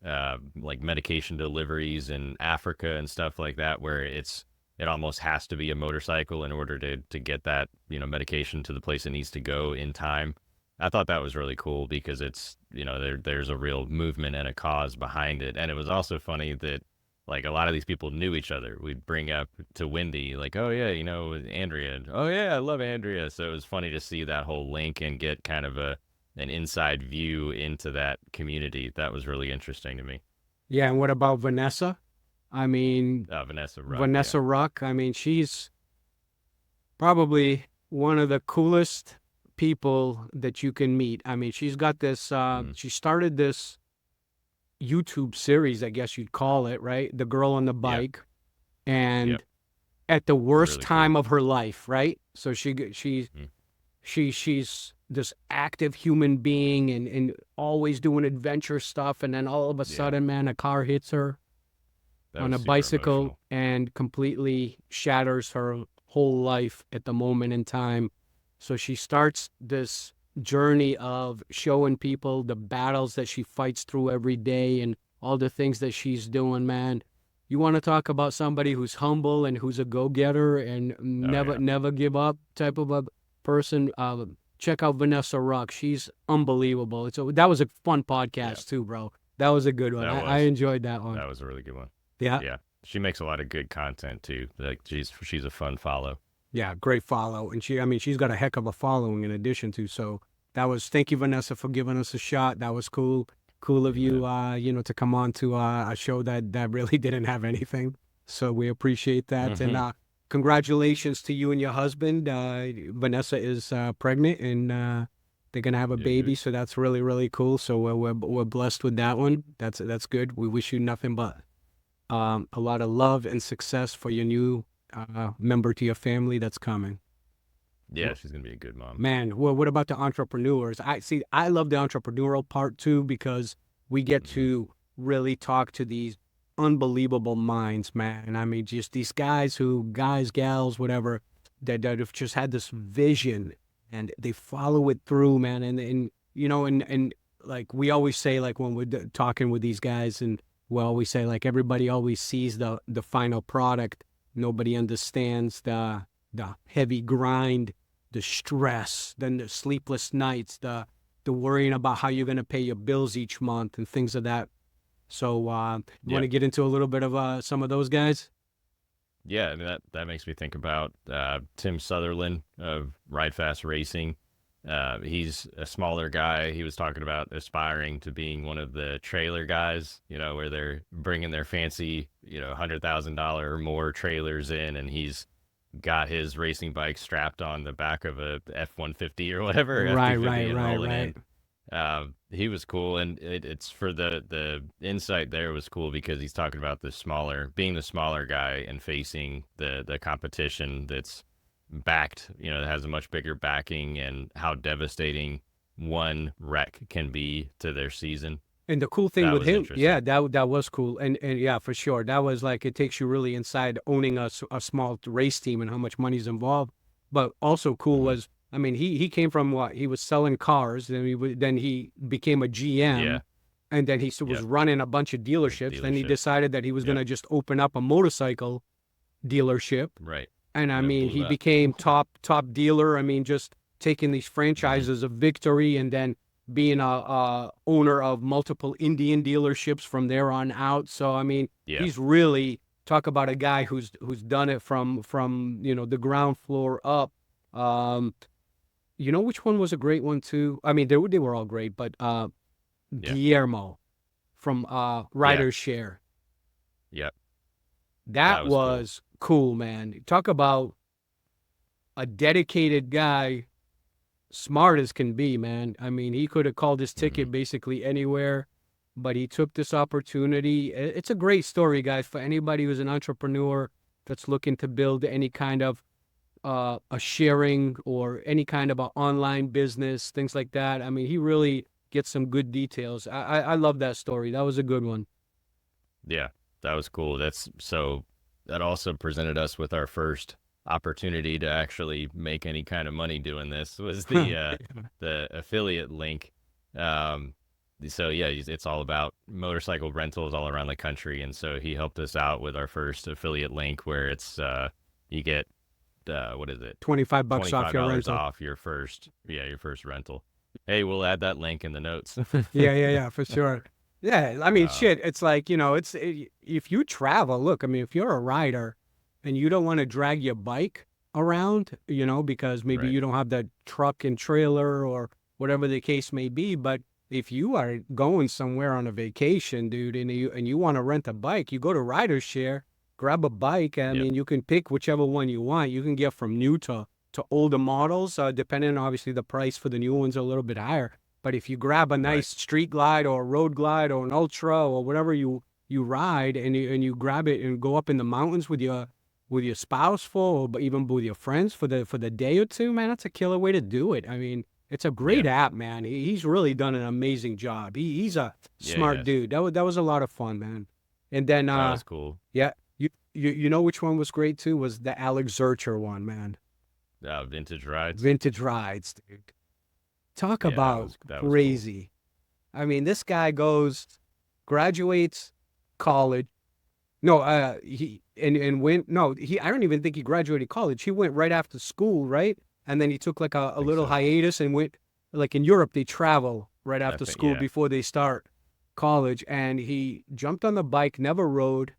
S3: like medication deliveries in Africa and stuff like that, where it almost has to be a motorcycle in order to get that medication to the place it needs to go in time. I thought that was really cool because it's there's a real movement and a cause behind it. And it was also funny that like a lot of these people knew each other. We'd bring up to Wendy like, oh yeah, Andrea. Oh yeah, I love Andrea. So it was funny to see that whole link and get kind of an inside view into that community. That was really interesting to me.
S2: Yeah, and what about Vanessa? I mean,
S3: Vanessa Ruck,
S2: Vanessa Ruck. I mean, she's probably one of the coolest people that you can meet. I mean, she's got this. She started this YouTube series, I guess you'd call it, right? The Girl on the Bike, and
S3: Yep.
S2: at the worst
S3: Really
S2: time
S3: cool.
S2: of her life, right? So she's this active human being and always doing adventure stuff, and then all of a sudden, man, a car hits her
S3: That
S2: on
S3: was
S2: a
S3: super
S2: bicycle
S3: emotional.
S2: and completely shatters her whole life at the moment in time. So she starts this journey of showing people the battles that she fights through every day and all the things that she's doing, man. You want to talk about somebody who's humble and who's a go-getter and never give up type of a person. Check out Vanessa Ruck. She's unbelievable. That was a fun podcast too, bro. That was a good one. I enjoyed that one.
S3: That was a really good one.
S2: Yeah.
S3: Yeah. She makes a lot of good content too. Like she's a fun follow.
S2: Yeah, great follow. And she's got a heck of a following in addition to. So thank you, Vanessa, for giving us a shot. That was cool. Cool of you, to come on to a show that really didn't have anything. So we appreciate that.
S3: Mhm.
S2: And congratulations to you and your husband. Vanessa is pregnant and they're going to have a baby. So that's really, really cool. So we're blessed with that one. That's good. We wish you nothing but a lot of love and success for your new member to your family that's coming.
S3: Yeah, she's gonna be a good mom.
S2: Man, well, what about the entrepreneurs? I love the entrepreneurial part too because we get to really talk to these unbelievable minds, man. I mean, just these guys, gals, whatever, that have just had this vision and they follow it through, man. And like we always say, like when we're talking with these guys, and we always say, like everybody always sees the final product. Nobody understands the heavy grind, the stress, then the sleepless nights, the worrying about how you're going to pay your bills each month and things of that. So you want to get into a little bit of some of those guys?
S3: Yeah, I mean, that makes me think about Tim Sutherland of Ride Fast Racing. He's a smaller guy. He was talking about aspiring to being one of the trailer guys, where they're bringing their fancy, $100,000 or more trailers in, and he's got his racing bike strapped on the back of a F-150 or whatever, F-250 and rolling in. He was cool, and it's for the insight there was cool because he's talking about being the smaller guy and facing the competition that's backed, that has a much bigger backing, and how devastating one wreck can be to their season.
S2: And the cool thing with him, yeah, that was cool. And yeah, for sure. That was like, it takes you really inside owning a small race team and how much money's involved. But also cool was, I mean, he came from he was selling cars, and then he became a GM, and then he was running a bunch of dealerships. Then he decided that he was going to just open up a motorcycle dealership.
S3: Right.
S2: And I mean, he became top dealer. I mean, just taking these franchises of victory and then being a owner of multiple Indian dealerships from there on out. So I mean, he's really, talk about a guy who's done it from the ground floor up. Which one was a great one too? I mean, they were all great, but Guillermo from Riders Share.
S3: Yep.
S2: That was cool, man. Talk about a dedicated guy, smart as can be, man. I mean, he could have called his ticket basically anywhere, but he took this opportunity. It's a great story, guys, for anybody who's an entrepreneur that's looking to build any kind of a sharing or any kind of an online business, things like that. I mean, he really gets some good details. I love that story. That was a good one.
S3: Yeah, that was cool. That also presented us with our first opportunity to actually make any kind of money doing this, was the affiliate link. So yeah, it's all about motorcycle rentals all around the country, and so he helped us out with our first affiliate link, where it's you get what is it,
S2: $25 off your rental,
S3: off your first rental. Hey, we'll add that link in the notes.
S2: yeah, for sure. Yeah, I mean, shit, it's like, if you travel, look, I mean, if you're a rider and you don't want to drag your bike around, because maybe you don't have that truck and trailer or whatever the case may be. But if you are going somewhere on a vacation, dude, and you want to rent a bike, you go to RiderShare, grab a bike. I mean, you can pick whichever one you want. You can get from new to older models, depending on obviously the price for the new ones are a little bit higher. But if you grab a nice street glide or a road glide or an ultra or whatever you ride, and you grab it and go up in the mountains with your spouse for, or even with your friends for the day or two, man, that's a killer way to do it. I mean, it's a great app, man. He's really done an amazing job. He's a smart dude. That was a lot of fun, man. And then
S3: that was cool.
S2: Yeah, you know which one was great too was the Alex Zurcher one, man.
S3: Vintage rides.
S2: Vintage rides, dude. Talk about
S3: that was
S2: crazy. Cool. I mean, this guy graduates college. No, I don't even think he graduated college. He went right after school, right? And then he took like a little hiatus and went, like in Europe, they travel right after school before they start college. And he jumped on the bike, never rode,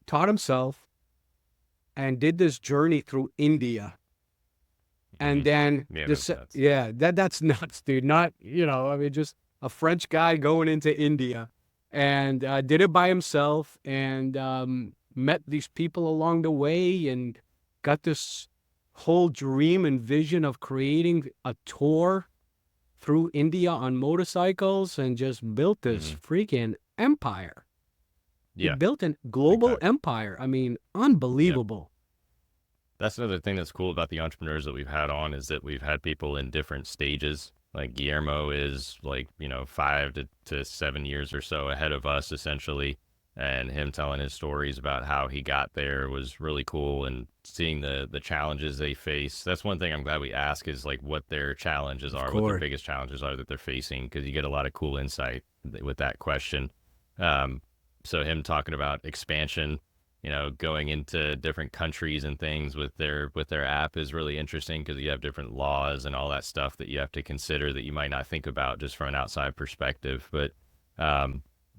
S2: taught himself, and did this journey through India. And then, that's nuts, dude. Not, I mean, just a French guy going into India, and did it by himself, and met these people along the way, and got this whole dream and vision of creating a tour through India on motorcycles, and just built this freaking empire. He built a global empire. I mean, unbelievable.
S3: That's another thing that's cool about the entrepreneurs that we've had on, is that we've had people in different stages. Like Guillermo is 5 to 7 years or so ahead of us, essentially. And him telling his stories about how he got there was really cool, and seeing the challenges they face. That's one thing I'm glad we ask, is like what their challenges are, what their biggest challenges are that they're facing, because you get a lot of cool insight with that question. So him talking about expansion, going into different countries and things with their app is really interesting, because you have different laws and all that stuff that you have to consider that you might not think about just from an outside perspective. But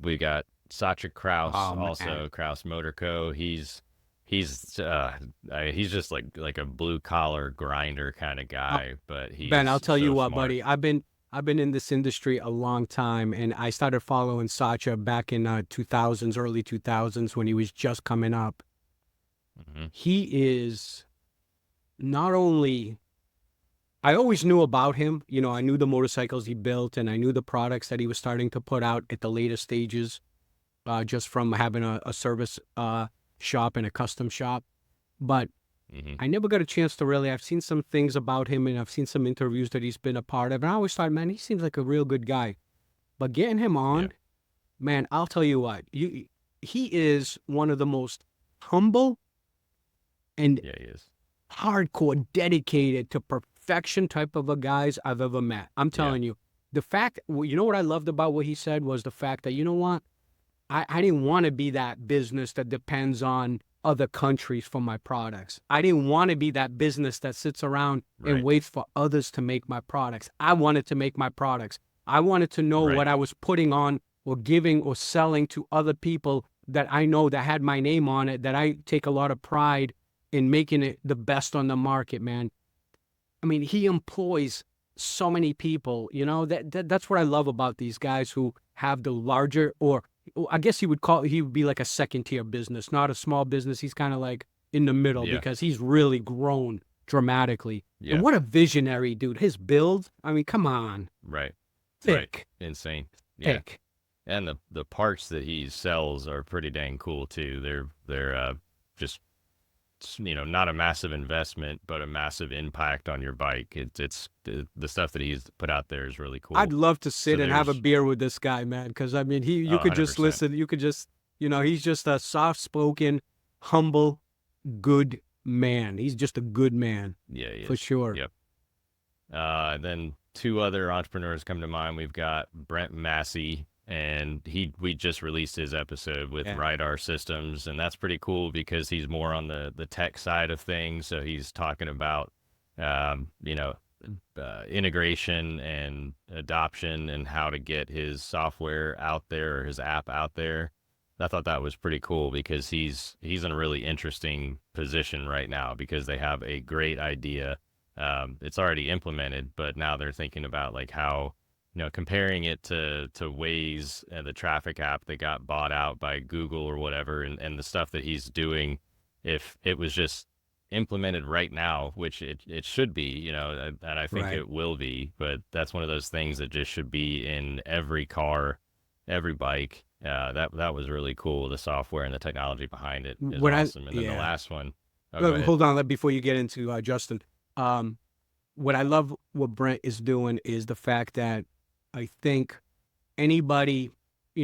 S3: we got Sacha Kraus, also Kraus Motor Co. He's just like a blue collar grinder kind of guy. But he's
S2: Ben, I'll tell you what,
S3: smart.
S2: buddy. I've been in this industry a long time, and I started following Sacha back in 2000s, early 2000s, when he was just coming up. He is not only, I always knew about him. I knew the motorcycles he built, and I knew the products that he was starting to put out at the later stages, just from having a service shop and a custom shop. But I never got a chance to really, I've seen some things about him, and I've seen some interviews that he's been a part of, and I always thought, man, he seems like a real good guy. But getting him on, man, I'll tell you what, he is one of the most humble and
S3: he is
S2: hardcore, dedicated to perfection type of a guys I've ever met. I'm telling you, the fact, what I loved about what he said was the fact that, what, I didn't want to be that business that depends on other countries for my products. I didn't want to be that business that sits around and waits for others to make my products. I wanted to make my products. I wanted to know what I was putting on or giving or selling to other people that I know that had my name on it, that I take a lot of pride in making it the best on the market, man. I mean, he employs so many people, that's what I love about these guys who have the larger, or I guess he would be like a second tier business, not a small business. He's kind of like in the middle, because he's really grown dramatically. And what a visionary, dude. His build, I mean, come on. Thick.
S3: Insane.
S2: Thick.
S3: And the parts that he sells are pretty dang cool too. They're just, not a massive investment, but a massive impact on your bike. It's the stuff that he's put out there is really cool.
S2: I'd love to sit and have a beer with this guy, man, because I mean, you could just
S3: 100%.
S2: listen. You could just, he's just a soft-spoken, humble, good man. He's just a good man.
S3: Yeah, he is.
S2: For sure.
S3: Yep. Then two other entrepreneurs come to mind. We've got Brent Massey, and we just released his episode with Rydar Systems, and that's pretty cool because he's more on the tech side of things. So he's talking about integration and adoption, and how to get his software out there, or his app out there. I thought that was pretty cool, because he's in a really interesting position right now, because they have a great idea it's already implemented, but now they're thinking about like how, comparing it to Waze and the traffic app that got bought out by Google or whatever, and the stuff that he's doing, if it was just implemented right now, which it should be, and I think
S2: Right.
S3: it will be, but that's one of those things that just should be in every car, every bike. That was really cool. The software and the technology behind it is
S2: When
S3: awesome. And then the
S2: yeah.
S3: last one, oh, go ahead.
S2: Hold on, before you get into Justin. What I love what Brent is doing is the fact that I think anybody,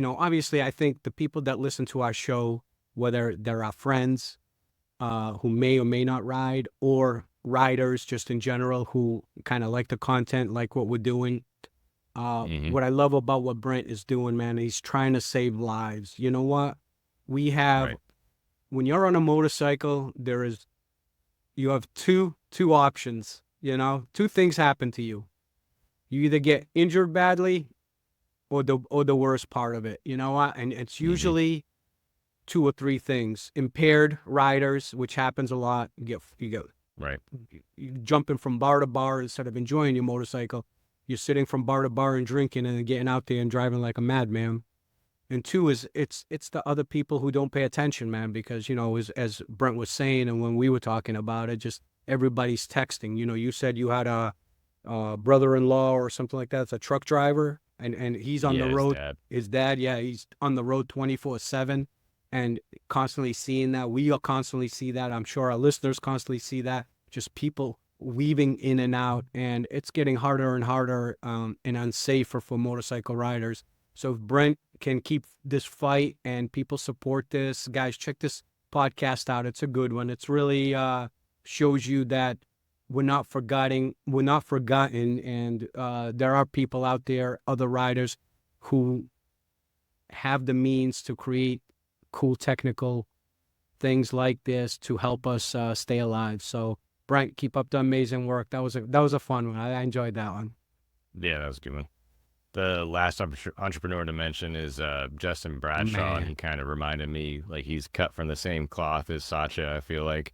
S2: obviously, I think the people that listen to our show, whether they're our friends who may or may not ride, or riders just in general who kind of like the content, like what we're doing. What I love about what Brent is doing, man, he's trying to save lives. You know what? We have,
S3: Right.
S2: when you're on a motorcycle, you have two options, two things happen to you. You either get injured badly or the worst part of it, you know what? And it's usually two or three things. Impaired riders, which happens a lot. You get
S3: Right.
S2: you jumping from bar to bar instead of enjoying your motorcycle. You're sitting from bar to bar and drinking and then getting out there and driving like a madman. And two is it's the other people who don't pay attention, man, because, as Brent was saying, and when we were talking about it, just everybody's texting. You said you had a brother-in-law or something like that. It's a truck driver, and he's on the
S3: Yeah, his
S2: road.
S3: dad.
S2: His dad, yeah, he's on the road 24/7 and constantly seeing that. We'll constantly see that. I'm sure our listeners constantly see that. Just people weaving in and out, and it's getting harder and harder and unsafer for motorcycle riders. So if Brent can keep this fight and people support this, guys, check this podcast out. It's a good one. It's really shows you that we're not forgotten, and there are people out there, other riders, who have the means to create cool technical things like this to help us stay alive. So Brent, keep up the amazing work. That was a fun one. I enjoyed that one.
S3: Yeah, that was a good one. The last entrepreneur to mention is Justin Bradshaw, and
S2: Man.
S3: he kind of reminded me like he's cut from the same cloth as Sacha, I feel like.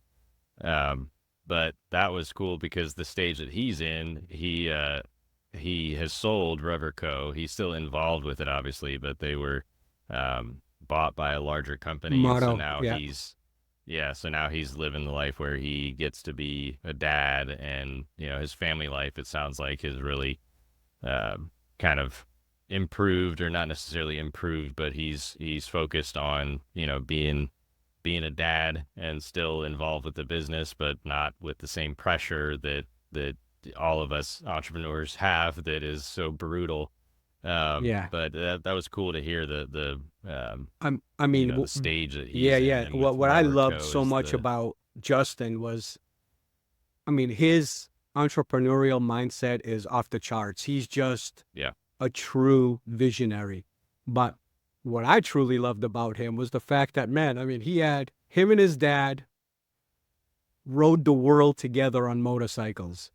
S3: But that was cool because the stage that he's in, he has sold Rever Co. He's still involved with it, obviously, but they were bought by a larger company, and so
S2: Motto,
S3: now
S2: yeah.
S3: so now he's living the life where he gets to be a dad, and his family life, it sounds like, is really kind of improved, or not necessarily improved, but he's focused on being a dad and still involved with the business, but not with the same pressure that all of us entrepreneurs have, that is so brutal.
S2: Yeah.
S3: But that was cool to hear the
S2: the
S3: stage that he's
S2: yeah,
S3: in.
S2: yeah.
S3: And with
S2: What I
S3: Rever
S2: loved
S3: Co.
S2: so
S3: is
S2: much about Justin was, his entrepreneurial mindset is off the charts. He's just
S3: yeah,
S2: a true visionary. But what I truly loved about him was the fact that, man, he had him and his dad rode the world together on motorcycles.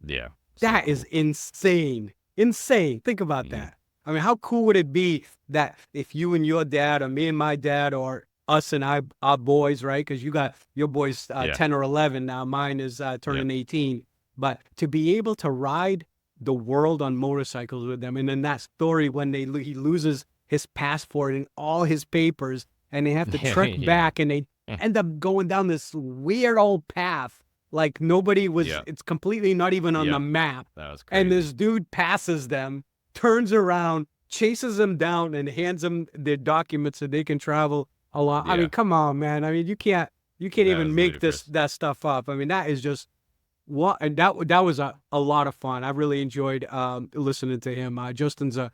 S3: yeah.
S2: That is insane. Insane. Think about that. How cool would it be that if you and your dad, or me and my dad, or us and our boys, right? Because you got your boys 10 or 11 now. Mine is turning 18. But to be able to ride the world on motorcycles with them, and then that story when he loses his passport and all his papers, and they have to trek back, and they end up going down this weird old path. Like nobody was, it's completely not even on the map.
S3: That was crazy.
S2: And this dude passes them, turns around, chases them down, and hands them their documents so they can travel a lot.
S3: Yeah.
S2: Come on, man. You can't even make that stuff up. That is just what, and that was a lot of fun. I really enjoyed listening to him. Justin's a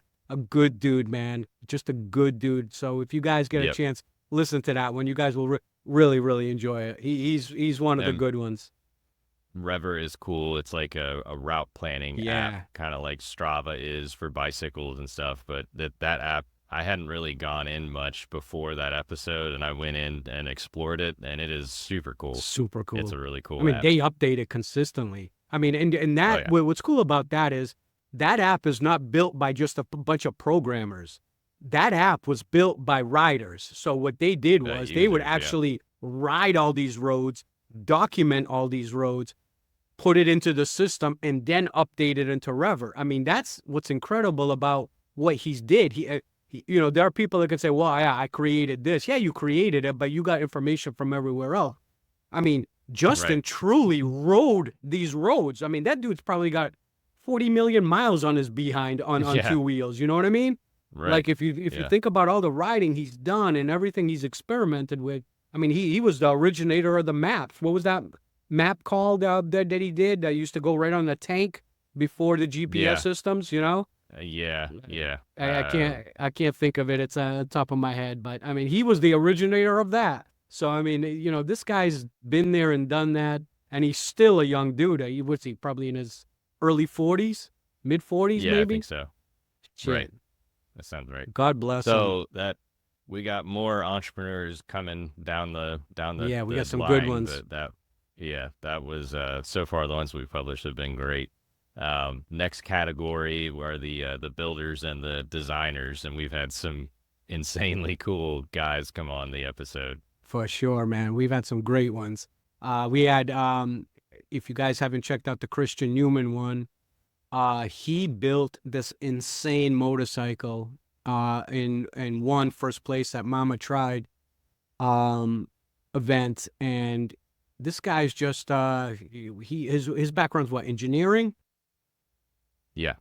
S2: good dude, man. Just a good dude. So if you guys get a chance, listen to that one. You guys will really, really enjoy it. He's one of the good ones.
S3: Rever is cool. It's like a route planning app, kind of like Strava is for bicycles and stuff. But that app, I hadn't really gone in much before that episode, and I went in and explored it, and it is super cool.
S2: Super cool.
S3: It's a really cool app.
S2: They update it consistently. And that, what's cool about that is that app is not built by just a bunch of programmers. That app was built by riders. So what they did was they would actually ride all these roads, document all these roads, put it into the system, and then update it into Rever. I mean, that's what's incredible about what he's did. You know, there are people that can say, well, yeah, I created this. Yeah, you created it, but you got information from everywhere else. I mean, Justin
S3: Right.
S2: truly rode these roads. I mean, that dude's probably got 40 million miles on his behind on
S3: Yeah.
S2: two wheels. You know what I mean?
S3: Right.
S2: Like if you
S3: Yeah.
S2: think about all the riding he's done and everything he's experimented with, I mean, he was the originator of the maps. What was that map called that he did that used to go right on the tank before the GPS
S3: Yeah.
S2: systems? You know,
S3: Yeah.
S2: I can't think of it. It's on the top of my head, but I mean, he was the originator of that. So I mean, you know, this guy's been there and done that, and he's still a young dude. What's he? Probably in his early 40s, mid 40s,
S3: Yeah, I
S2: maybe.
S3: think so.
S2: Shit.
S3: Right. That sounds right.
S2: God bless him.
S3: So that we got more entrepreneurs coming down the
S2: Yeah, we
S3: the
S2: got some good
S3: line,
S2: ones.
S3: but that was so far the ones we've published have been great. Next category were the builders and the designers, and we've had some insanely cool guys come on the episode.
S2: For sure, man. We've had some great ones. We had, if you guys haven't checked out the Christian Newman one, he built this insane motorcycle and won first place at Mama Tried event. And this guy's just his background's what, engineering?
S3: Yeah.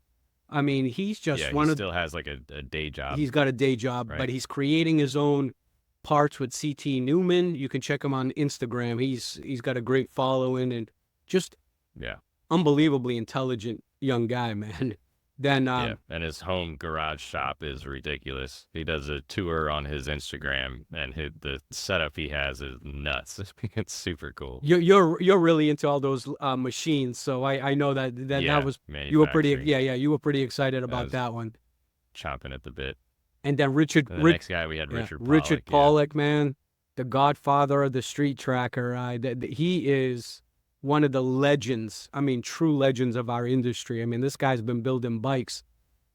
S2: I mean, he's just
S3: Yeah,
S2: one
S3: he
S2: of
S3: still has like a day job.
S2: he's got a day job,
S3: Right.
S2: but he's creating his own parts with CT Newman. You can check him on Instagram. He's got a great following and just
S3: Yeah.
S2: unbelievably intelligent young guy, man. Then
S3: Yeah, and his home garage shop is ridiculous. He does a tour on his Instagram, and the setup he has is nuts. It's super cool.
S2: you're really into all those machines, so I know that was you were pretty
S3: manufacturing,
S2: you were pretty excited
S3: was
S2: about that one.
S3: chomping at the bit.
S2: And then Richard
S3: And the next guy we had Richard Pollock.
S2: Richard
S3: yeah.
S2: Pollock, man, the godfather of the street tracker. He is one of the legends. I mean, true legends of our industry. I mean, this guy's been building bikes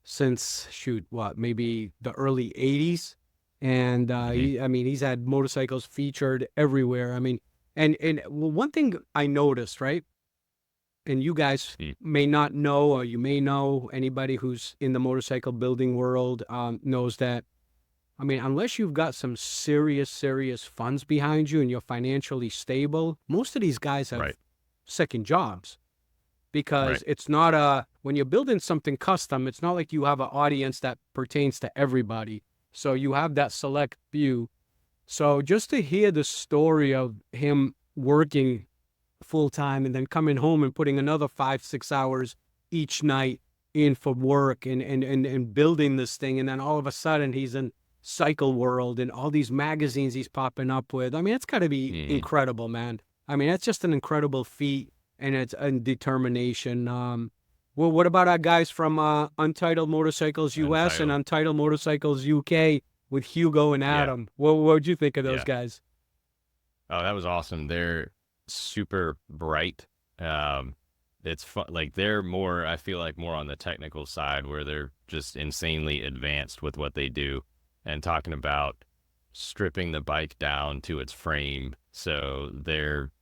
S2: since maybe the early '80s, and I mean, he's had motorcycles featured everywhere. I mean, and one thing I noticed, right? And you guys may not know, or you may know, anybody who's in the motorcycle building world knows that, I mean, unless you've got some serious funds behind you and you're financially stable, most of these guys have
S3: Right.
S2: second jobs because
S3: Right.
S2: it's not when you're building something custom, it's not like you have an audience that pertains to everybody. So you have that select few. So just to hear the story of him working full time and then coming home and putting another 5-6 hours each night in for work and building this thing, and then all of a sudden he's in Cycle World and all these magazines he's popping up with. I mean, it's got to be incredible, man. I mean, that's just an incredible feat, and it's a determination. Well, what about our guys from Untitled Motorcycles US and Untitled Motorcycles UK with Hugo and Adam? What'd you think of those guys?
S3: Oh, that was awesome. They're super bright. It's fun. Like they're more, I feel like more on the technical side where they're just insanely advanced with what they do and talking about stripping the bike down to its frame. So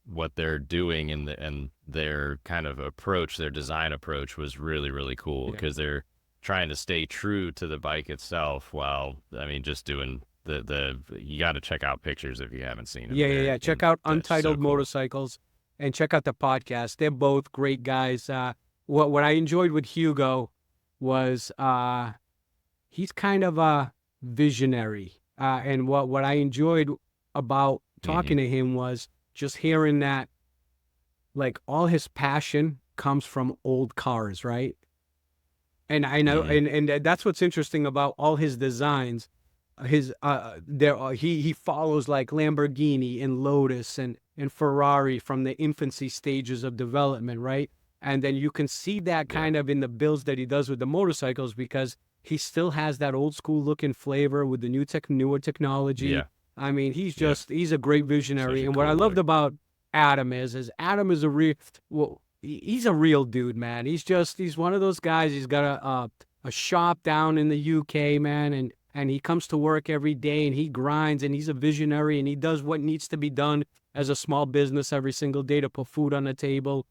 S3: what they're doing and their kind of approach, their design approach was really, really cool because they're trying to stay true to the bike itself while, I mean, just doing you got to check out pictures if you haven't seen them.
S2: Yeah. Check out Untitled
S3: so cool.
S2: Motorcycles and check out the podcast. They're both great guys. What I enjoyed with Hugo was he's kind of a visionary. And what I enjoyed about talking to him was just hearing that, like, all his passion comes from old cars, right? And I know, and that's what's interesting about all his designs. He follows like Lamborghini and Lotus and Ferrari from the infancy stages of development, right? And then you can see that kind of in the builds that he does with the motorcycles because he still has that old school looking flavor with the newer technology.
S3: Yeah.
S2: I mean, he's a great visionary. And what
S3: cool
S2: I loved
S3: look.
S2: about Adam is Adam is he's a real dude, man. He's one of those guys. He's got a shop down in the UK, man, and he comes to work every day and he grinds and he's a visionary and he does what needs to be done as a small business every single day to put food on the table.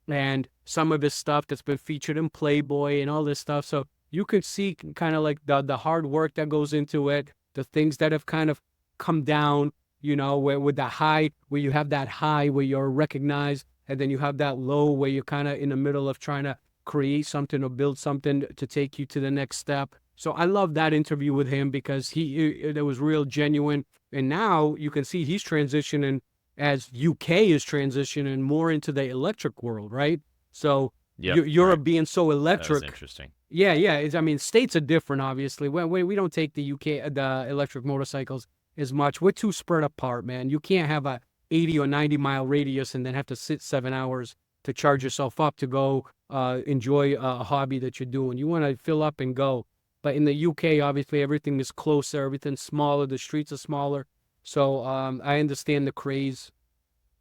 S2: and some of his stuff that's been featured in Playboy and all this stuff. So you could see kind of like the hard work that goes into it, the things that have kind of come down, where with the high, where you have that high where you're recognized, and then you have that low where you're kind of in the middle of trying to create something or build something to take you to the next step. So I love that interview with him because it was real genuine. And now you can see he's transitioning as UK is transitioning more into the electric world, right? So
S3: Yep,
S2: Europe
S3: right.
S2: being so
S3: That was
S2: electric.
S3: interesting.
S2: Yeah. I mean, states are different, obviously. We don't take the UK, the electric motorcycles as much. We're too spread apart, man. You can't have a 80 or 90-mile radius and then have to sit 7 hours to charge yourself up to go enjoy a hobby that you're doing. You want to fill up and go. But in the UK, obviously, everything is closer, everything's smaller, the streets are smaller. So I understand the craze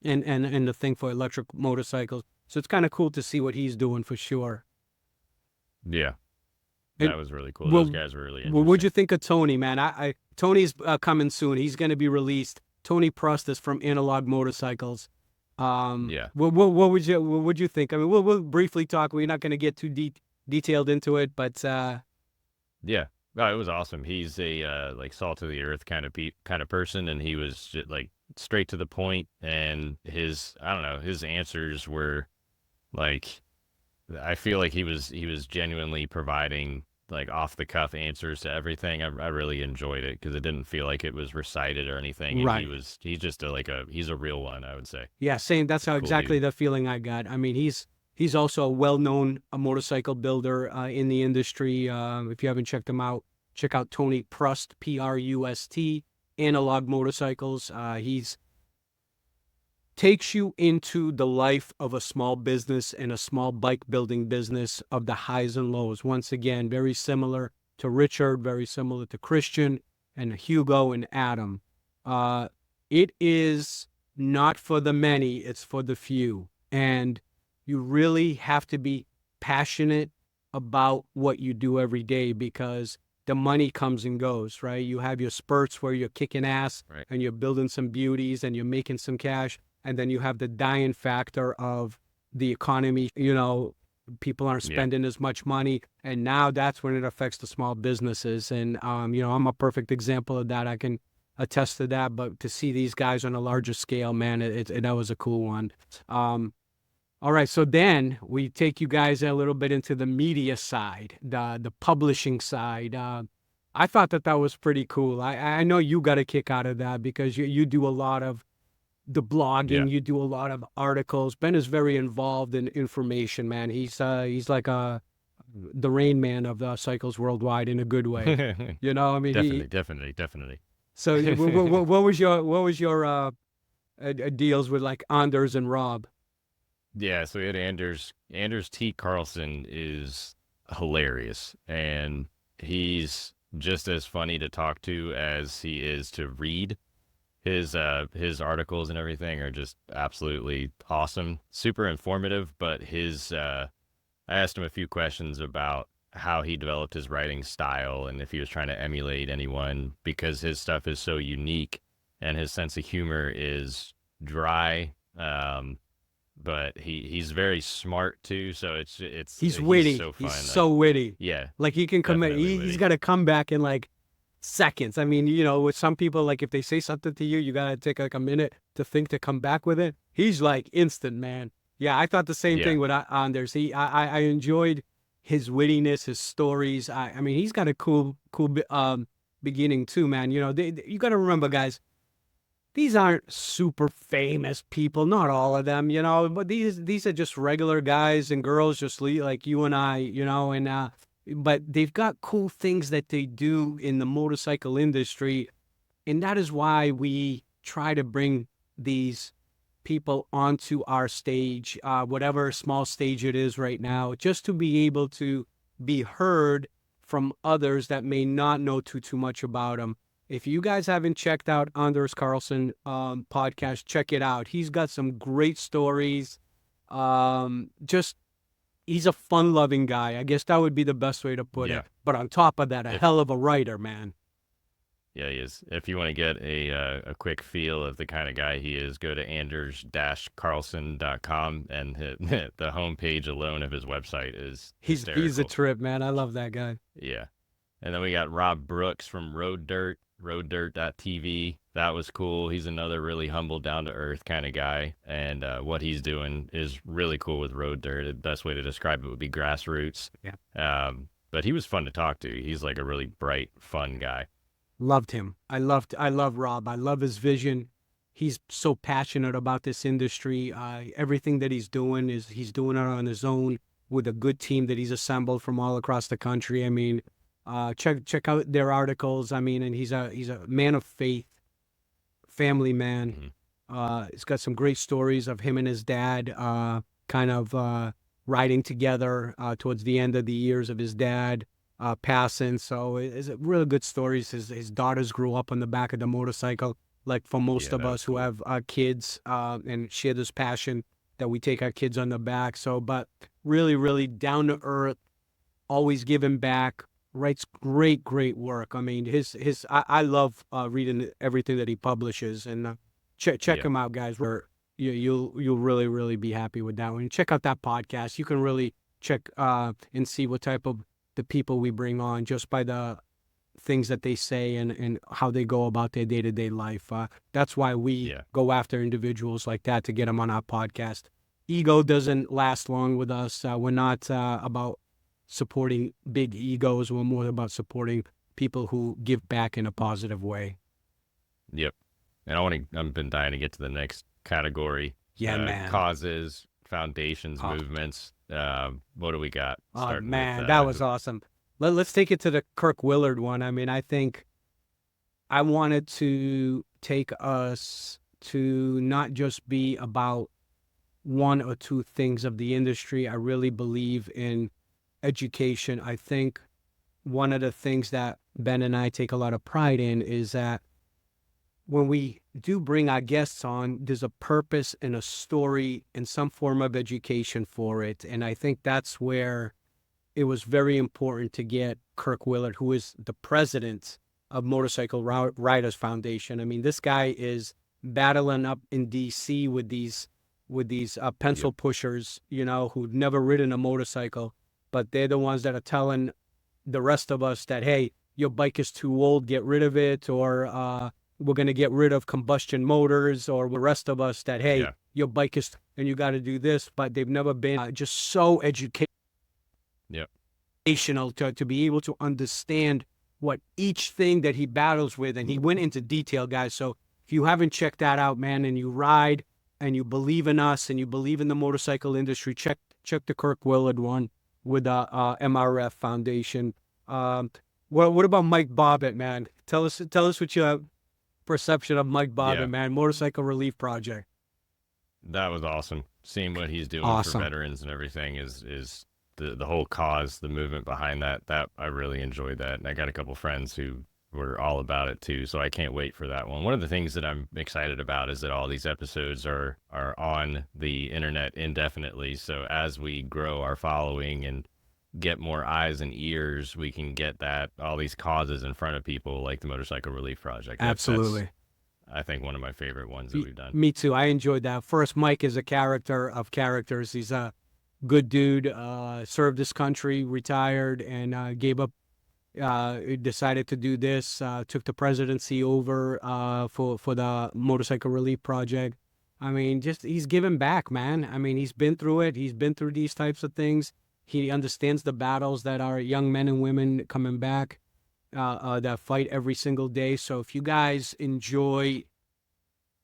S2: and the thing for electric motorcycles. So it's kind of cool to see what he's doing for sure.
S3: Yeah,
S2: And
S3: that was really cool.
S2: well,
S3: Those guys were really
S2: what'd
S3: interesting.
S2: you think of Tony, man? Tony's coming soon. He's going to be released. Tony Prustis from Analog Motorcycles.
S3: Yeah.
S2: What would you think? I mean, we'll briefly talk. We're not going to get too detailed into it, but
S3: Yeah. No, it was awesome. He's a like salt of the earth kind of person, and he was just, like straight to the point. And I don't know, his answers were like, I feel like he was genuinely providing like off the cuff answers to everything. I really enjoyed it because it didn't feel like it was recited or anything. And
S2: right.
S3: he's just he's a real one, I would say.
S2: Yeah, same. That's how
S3: Cool
S2: exactly
S3: dude.
S2: the feeling I got. I mean, he's also a well-known motorcycle builder in the industry. If you haven't checked him out, check out Tony Prust, Prust, Analog Motorcycles. He's takes you into the life of a small business and a small bike building business of the highs and lows. Once again, very similar to Richard, very similar to Christian and Hugo and Adam. It is not for the many, it's for the few. And you really have to be passionate about what you do every day because the money comes and goes, right? You have your spurts where you're kicking ass
S3: Right.
S2: and you're building some beauties and you're making some cash. And then you have the dying factor of the economy, people aren't
S3: Yeah.
S2: spending as much money. And now that's when it affects the small businesses. And, I'm a perfect example of that. I can attest to that. But to see these guys on a larger scale, man, that was a cool one. All right, so then we take you guys a little bit into the media side, the publishing side. I thought that was pretty cool. I know you got a kick out of that because you do a lot of the blogging,
S3: Yeah.
S2: you do a lot of articles. Ben is very involved in information, man. He's like the Rain Man of the Cycles Worldwide in a good way. I mean,
S3: Definitely.
S2: So what was your deals with like Anders and Rob?
S3: Yeah, so we had Anders T. Carlson is hilarious, and he's just as funny to talk to as he is to read. His articles and everything are just absolutely awesome, super informative. But I asked him a few questions about how he developed his writing style and if he was trying to emulate anyone because his stuff is so unique and his sense of humor is dry. But he's very smart too, so
S2: He's witty.
S3: so fun.
S2: He's so witty.
S3: Yeah,
S2: Like he can come in.
S3: definitely
S2: He's
S3: witty.
S2: got to come back in like seconds. I mean, with some people, like if they say something to you, you got to take like a minute to think to come back with it. He's like instant, man. Yeah, I thought the same
S3: Yeah,
S2: thing with Anders. I enjoyed his wittiness, his stories. I mean, he's got a cool beginning too, man. You got to remember, guys. These aren't super famous people, not all of them, but these are just regular guys and girls, just like you and I, and but they've got cool things that they do in the motorcycle industry, and that is why we try to bring these people onto our stage, whatever small stage it is right now, just to be able to be heard from others that may not know too much about them. If you guys haven't checked out Anders Carlson podcast, check it out. He's got some great stories. Just he's a fun-loving guy. I guess that would be the best way to put
S3: yeah,
S2: it. But on top of that, a
S3: if
S2: hell of a writer, man.
S3: Yeah, he is. If you want to get a quick feel of the kind of guy he is, go to anders-carlson.com, and the homepage alone of his website is
S2: He's a
S3: hysterical.
S2: trip, man. I love that guy.
S3: Yeah. And then we got Rob Brooks from Road Dirt, roaddirt.tv. That was cool. He's another really humble, down to earth kind of guy. And what he's doing is really cool with Road Dirt. The best way to describe it would be grassroots.
S2: Yeah.
S3: But he was fun to talk to. He's like a really bright, fun guy.
S2: Loved him. I love Rob. I love his vision. He's so passionate about this industry. Everything that he's doing he's doing it on his own with a good team that he's assembled from all across the country. I mean, check out their articles. I mean, and he's a man of faith, family man. He's got some great stories of him and his dad kind of riding together towards the end of the years of his dad passing. So it's a really good stories. His daughters grew up on the back of the motorcycle, like for most
S3: Yeah,
S2: of
S3: that
S2: us
S3: was
S2: who
S3: cool.
S2: have kids and share this passion that we take our kids on the back. So, but really, really down to earth, always giving back. Writes great work. I mean, I love reading everything that he publishes, and check
S3: Yeah.
S2: him out, guys. Where you'll really be happy with that one. Check out that podcast. You can really check and see what type of the people we bring on just by the things that they say and how they go about their day-to-day life. That's why we
S3: Yeah.
S2: go after individuals like that to get them on our podcast. Ego doesn't last long with us. We're not about supporting big egos. We're more about supporting people who give back in a positive way.
S3: Yep. And I've been dying to get to the next category.
S2: Yeah, man.
S3: Causes, foundations,
S2: Oh.
S3: movements. What do we got?
S2: Oh,
S3: Starting
S2: man,
S3: with,
S2: that was awesome. Let's take it to the Kirk Willard one. I mean, I think I wanted to take us to not just be about one or two things of the industry. I really believe in education. I think one of the things that Ben and I take a lot of pride in is that when we do bring our guests on, there's a purpose and a story and some form of education for it. And I think that's where it was very important to get Kirk Willard, who is the president of Motorcycle Riders Foundation. I mean, this guy is battling up in D.C. with these pencil pushers, you know, who've never ridden a motorcycle, but they're the ones that are telling the rest of us that, hey, your bike is too old, get rid of it, or we're going to get rid of combustion motors, or the rest of us that, hey, your bike is, and you got to do this, but they've never been just so educational to be able to understand what each thing that he battles with. And he went into detail, guys. So if you haven't checked that out, man, and you ride and you believe in us and you believe in the motorcycle industry, check the Kirk Willard one with the MRF Foundation. What about Mike Bobbitt, man? Tell us what your perception of Mike Bobbitt, man. Motorcycle Relief Project.
S3: That was awesome. Seeing what he's doing
S2: Awesome.
S3: for veterans and everything is the whole cause, the movement behind that I really enjoyed that. And I got a couple friends who were all about it too. So I can't wait for that one. One of the things that I'm excited about is that all these episodes are on the internet indefinitely. So as we grow our following and get more eyes and ears, we can get all these causes in front of people, like the Motorcycle Relief Project.
S2: Absolutely.
S3: I think one of my favorite ones that we've done.
S2: Me too. I enjoyed that. First, Mike is a character of characters. He's a good dude, served his country, retired, and gave up, decided to do this, took the presidency over for the Motorcycle Relief Project. I mean, just he's giving back, man. I mean, he's been through it. He's been through these types of things. He understands the battles that our young men and women coming back that fight every single day. So if you guys enjoy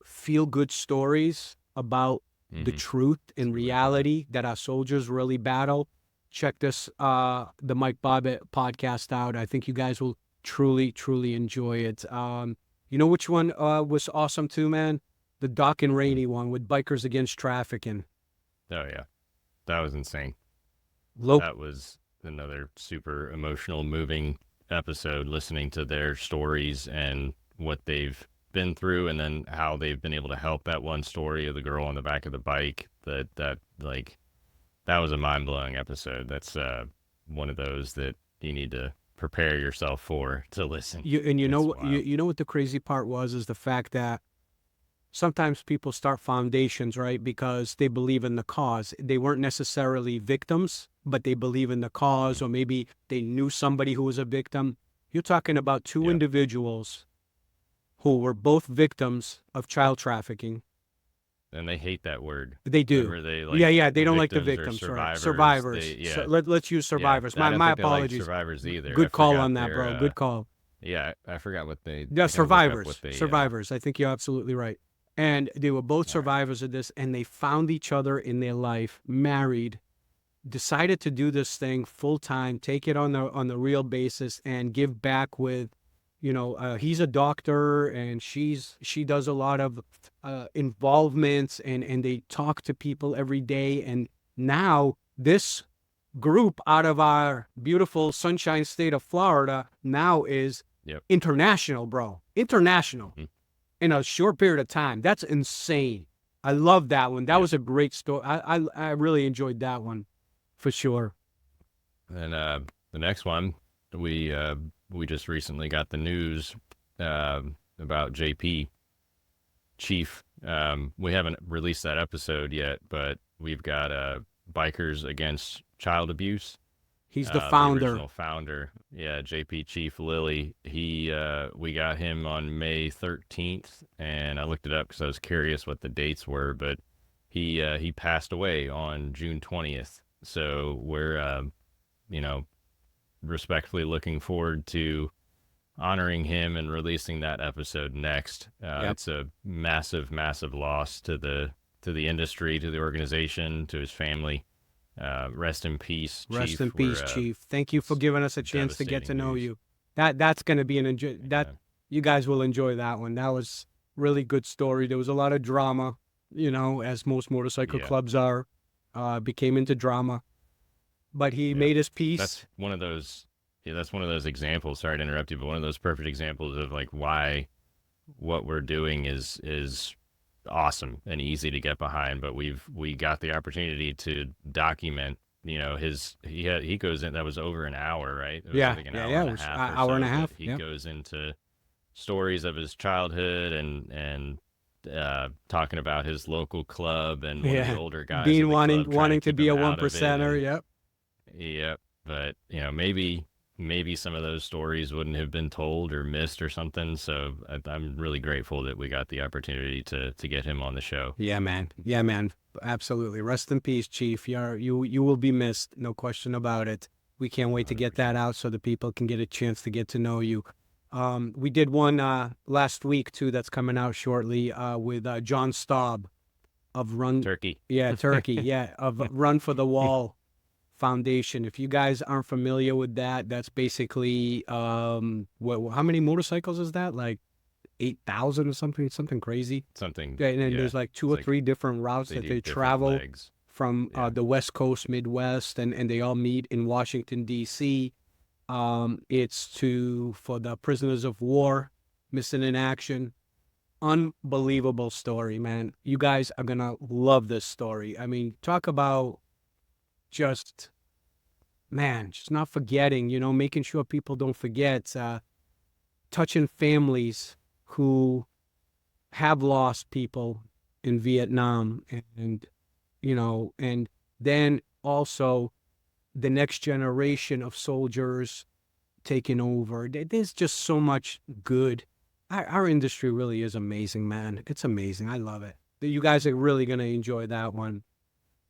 S2: feel-good stories about the truth and reality that our soldiers really battle, check this the Mike Bobbitt podcast out. I think you guys will truly enjoy it. You know which one was awesome too, man? The Doc and Rainey one with Bikers Against Trafficking.
S3: Oh yeah, that was insane. That was another super emotional, moving episode, listening to their stories and what they've been through, and then how they've been able to help. That one story of the girl on the back of the bike, that was a mind-blowing episode. That's one of those that you need to prepare yourself for to listen.
S2: You know
S3: It's
S2: what
S3: wild.
S2: you know what the crazy part was is the fact that sometimes people start foundations, right, because they believe in the cause. They weren't necessarily victims, but they believe in the cause, or maybe they knew somebody who was a victim. You're talking about two
S3: Yep.
S2: individuals who were both victims of child trafficking.
S3: And they hate that word.
S2: They do.
S3: Whenever they
S2: Yeah. They don't like the
S3: victims or
S2: victims, right?
S3: survivors.
S2: Survivors. So let's use
S3: Yeah.
S2: survivors.
S3: I don't
S2: My
S3: think they like
S2: apologies.
S3: survivors either. I
S2: Good call
S3: forgot
S2: on that, bro. Good call.
S3: Yeah, I forgot what they.
S2: Yeah,
S3: I gotta look up what
S2: survivors.
S3: they.
S2: Survivors. I think you're absolutely right. And they were both
S3: All right.
S2: survivors of this, and they found each other in their life, married, decided to do this thing full time, take it on the real basis, and give back with, he's a doctor, and she does a lot of involvements, and they talk to people every day. And now this group out of our beautiful sunshine state of Florida now is
S3: Yep.
S2: international, bro. International.
S3: Mhm.
S2: In a short period of time. That's insane. I love that one. That
S3: Yep.
S2: was a great story. I really enjoyed that one, for sure.
S3: And the next one, we just recently got the news about JP Chief. We haven't released that episode yet, but we've got Bikers Against Child Abuse.
S2: He's the founder.
S3: The original founder. Yeah, JP Chief Lilly. We got him on May 13th, and I looked it up because I was curious what the dates were, but he passed away on June 20th. So we're respectfully looking forward to honoring him and releasing that episode next.
S2: Yep.
S3: It's a massive, massive loss to the industry, to the organization, to his family. Rest in peace, Chief.
S2: Rest in peace, Chief. Thank you for giving us a chance to get to know you. That's going to be you guys will enjoy that one. That was really good story. There was a lot of drama, as most motorcycle clubs are. Became into drama, but he made his peace.
S3: That's one of those. Yeah, that's one of those examples. Sorry to interrupt you, but one of those perfect examples of like why what we're doing is awesome and easy to get behind. But we got the opportunity to document. He goes in. That was over an hour, right? It was like an hour and a half.
S2: Hour and a half.
S3: He goes into stories of his childhood and talking about his local club and one of the older guys
S2: being
S3: in the club
S2: wanting to be a
S3: one
S2: 1%er. Yep.
S3: Yep. But maybe some of those stories wouldn't have been told or missed or something. So I'm really grateful that we got the opportunity to get him on the show.
S2: Yeah, man. Absolutely. Rest in peace, Chief. You will be missed. No question about it. We can't wait to get that out so the people can get a chance to get to know you. We did one last week too that's coming out shortly with John Staub of Run
S3: Turkey.
S2: Yeah, Turkey. Yeah, of Run for the Wall Foundation. If you guys aren't familiar with that, that's basically how many motorcycles is that? Like 8,000 or something crazy.
S3: Something.
S2: Yeah, and then there's like two or three different routes that they travel from the West Coast, Midwest, and they all meet in Washington D.C. It's for the prisoners of war missing in action. Unbelievable story, man. You guys are gonna love this story. I mean, talk about just not forgetting, making sure people don't forget, touching families who have lost people in Vietnam, and then also the next generation of soldiers taking over. There's just so much good. Our industry really is amazing, man. It's amazing. I love it. You guys are really going to enjoy that one.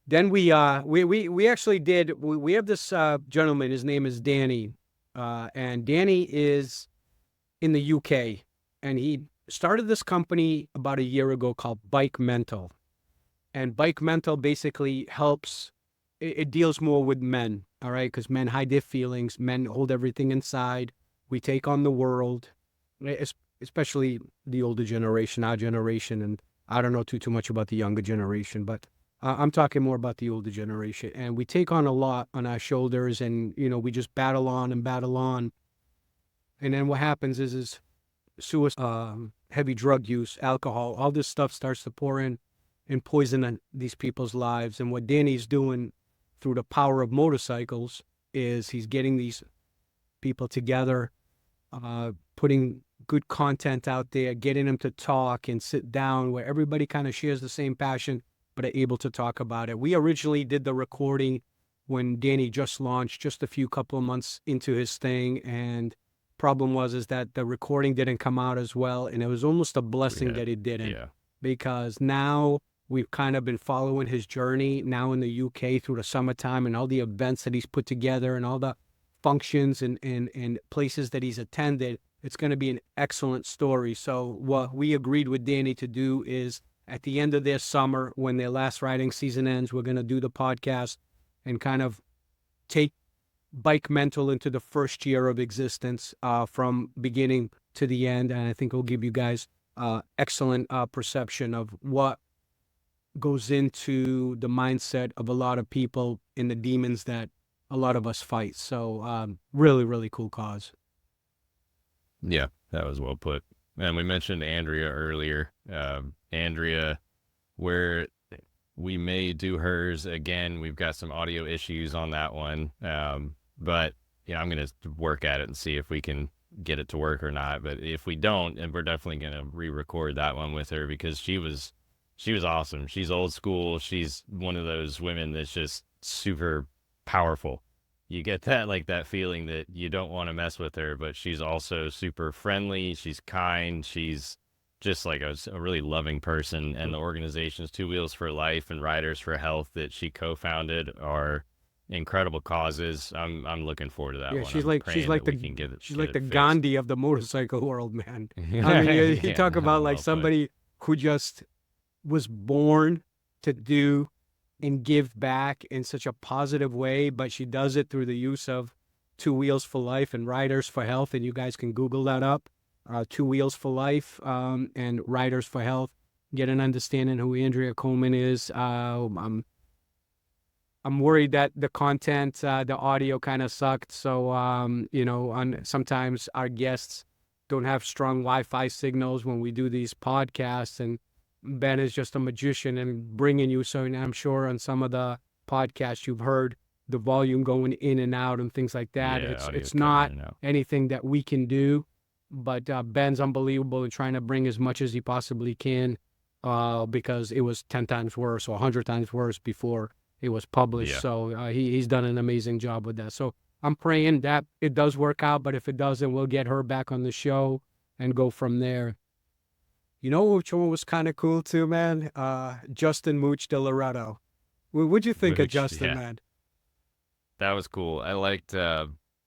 S2: Then we actually did, we have this gentleman, his name is Danny, and Danny is in the UK, and he started this company about a year ago called Bike Mental. And Bike Mental basically helps, it deals more with men, all right? Because men hide their feelings, men hold everything inside. We take on the world, especially the older generation, our generation, and I don't know too much about the younger generation, but I'm talking more about the older generation. And we take on a lot on our shoulders, and, we just battle on. And then what happens is suicide, heavy drug use, alcohol, all this stuff starts to pour in and poison these people's lives. And what Danny's doing through the power of motorcycles is he's getting these people together, putting good content out there, getting them to talk and sit down where everybody kind of shares the same passion, but are able to talk about it. We originally did the recording when Danny just launched, just a couple of months into his thing, and problem is that the recording didn't come out as well, and it was almost a blessing that it didn't, because now we've kind of been following his journey now in the UK through the summertime and all the events that he's put together and all the functions and places that he's attended. It's going to be an excellent story. So what we agreed with Danny to do is at the end of their summer, when their last riding season ends, we're going to do the podcast and kind of take Bike Mental into the first year of existence, from beginning to the end. And I think it'll give you guys excellent perception of what goes into the mindset of a lot of people and the demons that a lot of us fight. So really, really cool cause.
S3: Yeah, that was well put. And we mentioned Andrea earlier. Andrea, where we may do hers again. We've got some audio issues on that one. But yeah, I'm going to work at it and see if we can get it to work or not. But if we don't, and we're definitely going to re-record that one with her, because she was awesome. She's old school. She's one of those women that's just super powerful. You get that feeling that you don't want to mess with her, but she's also super friendly. She's kind. She's just like a really loving person. And the organizations Two Wheels for Life and Riders for Health that she co-founded are incredible causes. I'm looking forward to that one.
S2: She's like the Gandhi of the motorcycle world, man. I mean, you talk about like somebody who just was born to do and give back in such a positive way, but she does it through the use of Two Wheels for Life and Riders for Health. And you guys can Google that up, Two Wheels for Life and Riders for Health. Get an understanding who Andrea Coleman is. I'm worried that the content, the audio kind of sucked. So, sometimes our guests don't have strong Wi-Fi signals when we do these podcasts, and Ben is just a magician and bringing you. So I'm sure on some of the podcasts you've heard the volume going in and out and things like that. It's not anything that we can do, but Ben's unbelievable in trying to bring as much as he possibly can, because it was 10 times worse or 100 times worse before it was published. Yeah. So he's done an amazing job with that. So I'm praying that it does work out, but if it doesn't, we'll get her back on the show and go from there. You know which one was kind of cool too, man? Justin Mooch de Loretto. What'd you think of Justin, man?
S3: That was cool. I liked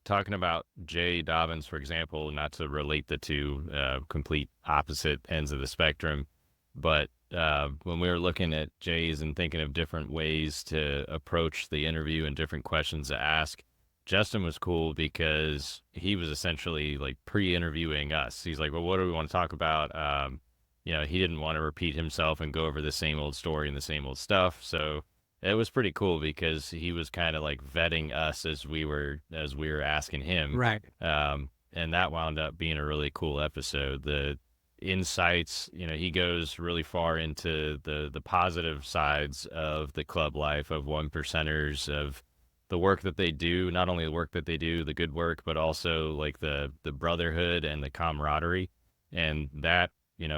S3: talking about Jay Dobbins, for example, not to relate the two complete opposite ends of the spectrum, but when we were looking at Jay's and thinking of different ways to approach the interview and different questions to ask, Justin was cool because he was essentially like pre-interviewing us. He's like, well, what do we want to talk about? He didn't want to repeat himself and go over the same old story and the same old stuff. So it was pretty cool because he was kind of like vetting us as we were asking him.
S2: Right.
S3: And that wound up being a really cool episode. The insights, he goes really far into the positive sides of the club life of one percenters, of the work that they do, not only the work that they do, the good work, but also like the brotherhood and the camaraderie. And that,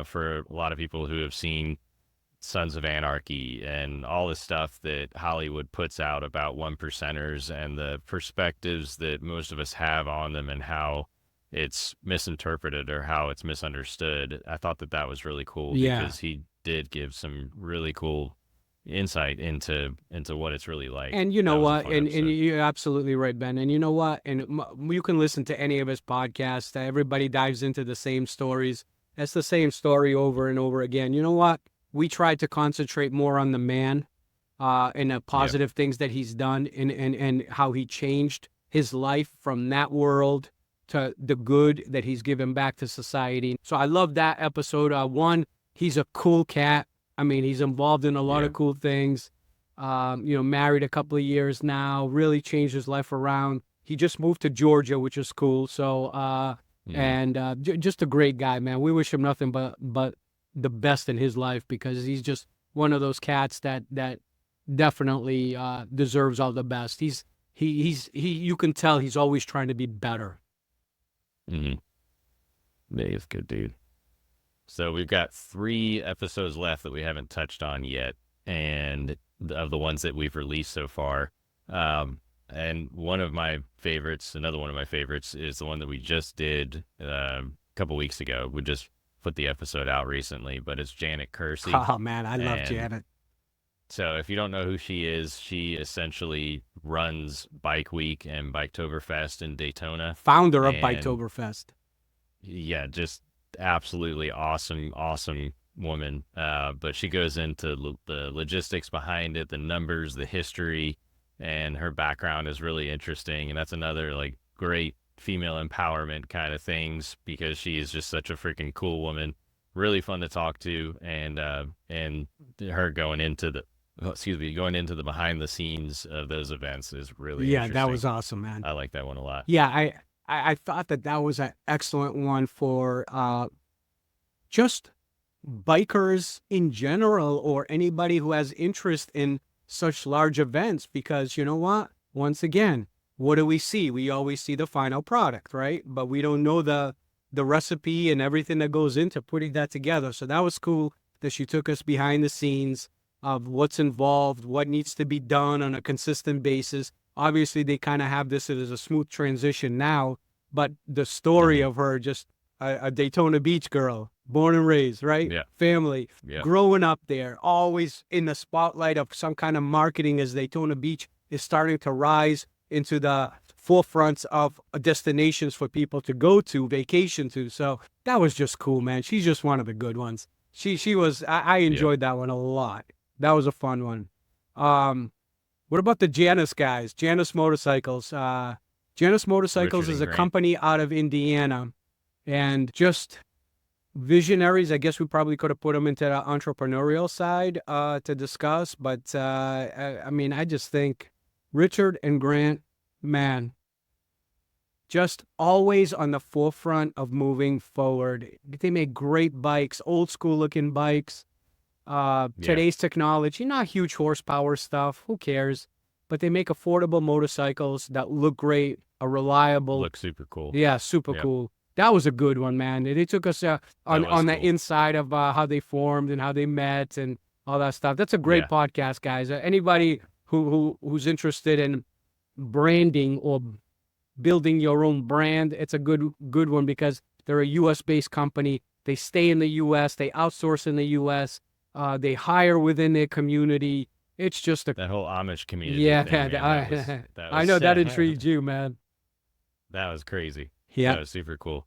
S3: for a lot of people who have seen Sons of Anarchy and all the stuff that Hollywood puts out about one percenters and the perspectives that most of us have on them and how it's misinterpreted or how it's misunderstood. I thought that was really cool because he did give some really cool insight into what it's really like.
S2: And you know what? And you're absolutely right, Ben. And you know what? And you can listen to any of his podcasts. Everybody dives into the same stories. That's the same story over and over again. You know what? We tried to concentrate more on the man and the positive things that he's done and how he changed his life from that world to the good that he's given back to society. So I love that episode. One, he's a cool cat. I mean, he's involved in a lot of cool things. Married a couple of years now, really changed his life around. He just moved to Georgia, which is cool. So, just a great guy, man. We wish him nothing but the best in his life, because he's just one of those cats that definitely deserves all the best. You can tell he's always trying to be better.
S3: Mm-hmm. Yeah, he's a good dude. So we've got 3 episodes left that we haven't touched on yet, and of the ones that we've released so far. And one of my favorites, another one of my favorites, is the one that we just did a couple weeks ago. We just put the episode out recently, but it's Janet Kersey.
S2: Oh man, I love
S3: And
S2: Janet.
S3: so if you don't know who she is, she essentially runs Bike Week and Biketoberfest in Daytona.
S2: Founder of
S3: And
S2: Biketoberfest.
S3: yeah, just absolutely awesome woman. But she goes into the logistics behind it, the numbers, the history, and her background is really interesting. And that's another like great female empowerment kind of things, because she is just such a freaking cool woman, really fun to talk to. And her going into the behind the scenes of those events is really
S2: Yeah, that
S3: interesting.
S2: was awesome, man.
S3: I like that one a lot.
S2: Yeah, I thought that was an excellent one for just bikers in general, or anybody who has interest in such large events, because you know what? Once again, what do we see? We always see the final product, right? But we don't know the recipe and everything that goes into putting that together. So that was cool that she took us behind the scenes of what's involved, what needs to be done on a consistent basis. Obviously, they kind of have this as a smooth transition now, but the story of her, just a Daytona Beach girl, born and raised, right?
S3: Yeah.
S2: Family,
S3: Yeah.
S2: growing up there, always in the spotlight of some kind of marketing as Daytona Beach is starting to rise into the forefronts of destinations for people to go to, vacation to. So that was just cool, man. She's just one of the good ones. She was, I enjoyed that one a lot. That was a fun one. What about the Janus guys? Janus Motorcycles. Janus Motorcycles
S3: Richard
S2: is
S3: and
S2: a
S3: Grant.
S2: company out of Indiana, and just visionaries. I guess we probably could have put them into the entrepreneurial side to discuss, but I mean, I just think Richard and Grant, man, just always on the forefront of moving forward. They make great bikes, old school looking bikes. Today's technology, not huge horsepower stuff. Who cares? But they make affordable motorcycles that look great, are reliable.
S3: Look super cool.
S2: Yeah, super cool. That was a good one, man. They took us on the
S3: cool.
S2: inside of how they formed and how they met and all that stuff. That's a great podcast, guys. Anybody who's interested in branding or building your own brand, it's a good one, because they're a U.S. based company. They stay in the U.S. They outsource in the U.S. They hire within their community. It's just
S3: that whole Amish community.
S2: Yeah,
S3: thing, man,
S2: I know that intrigued you, man.
S3: That was crazy.
S2: Yeah,
S3: that was super cool.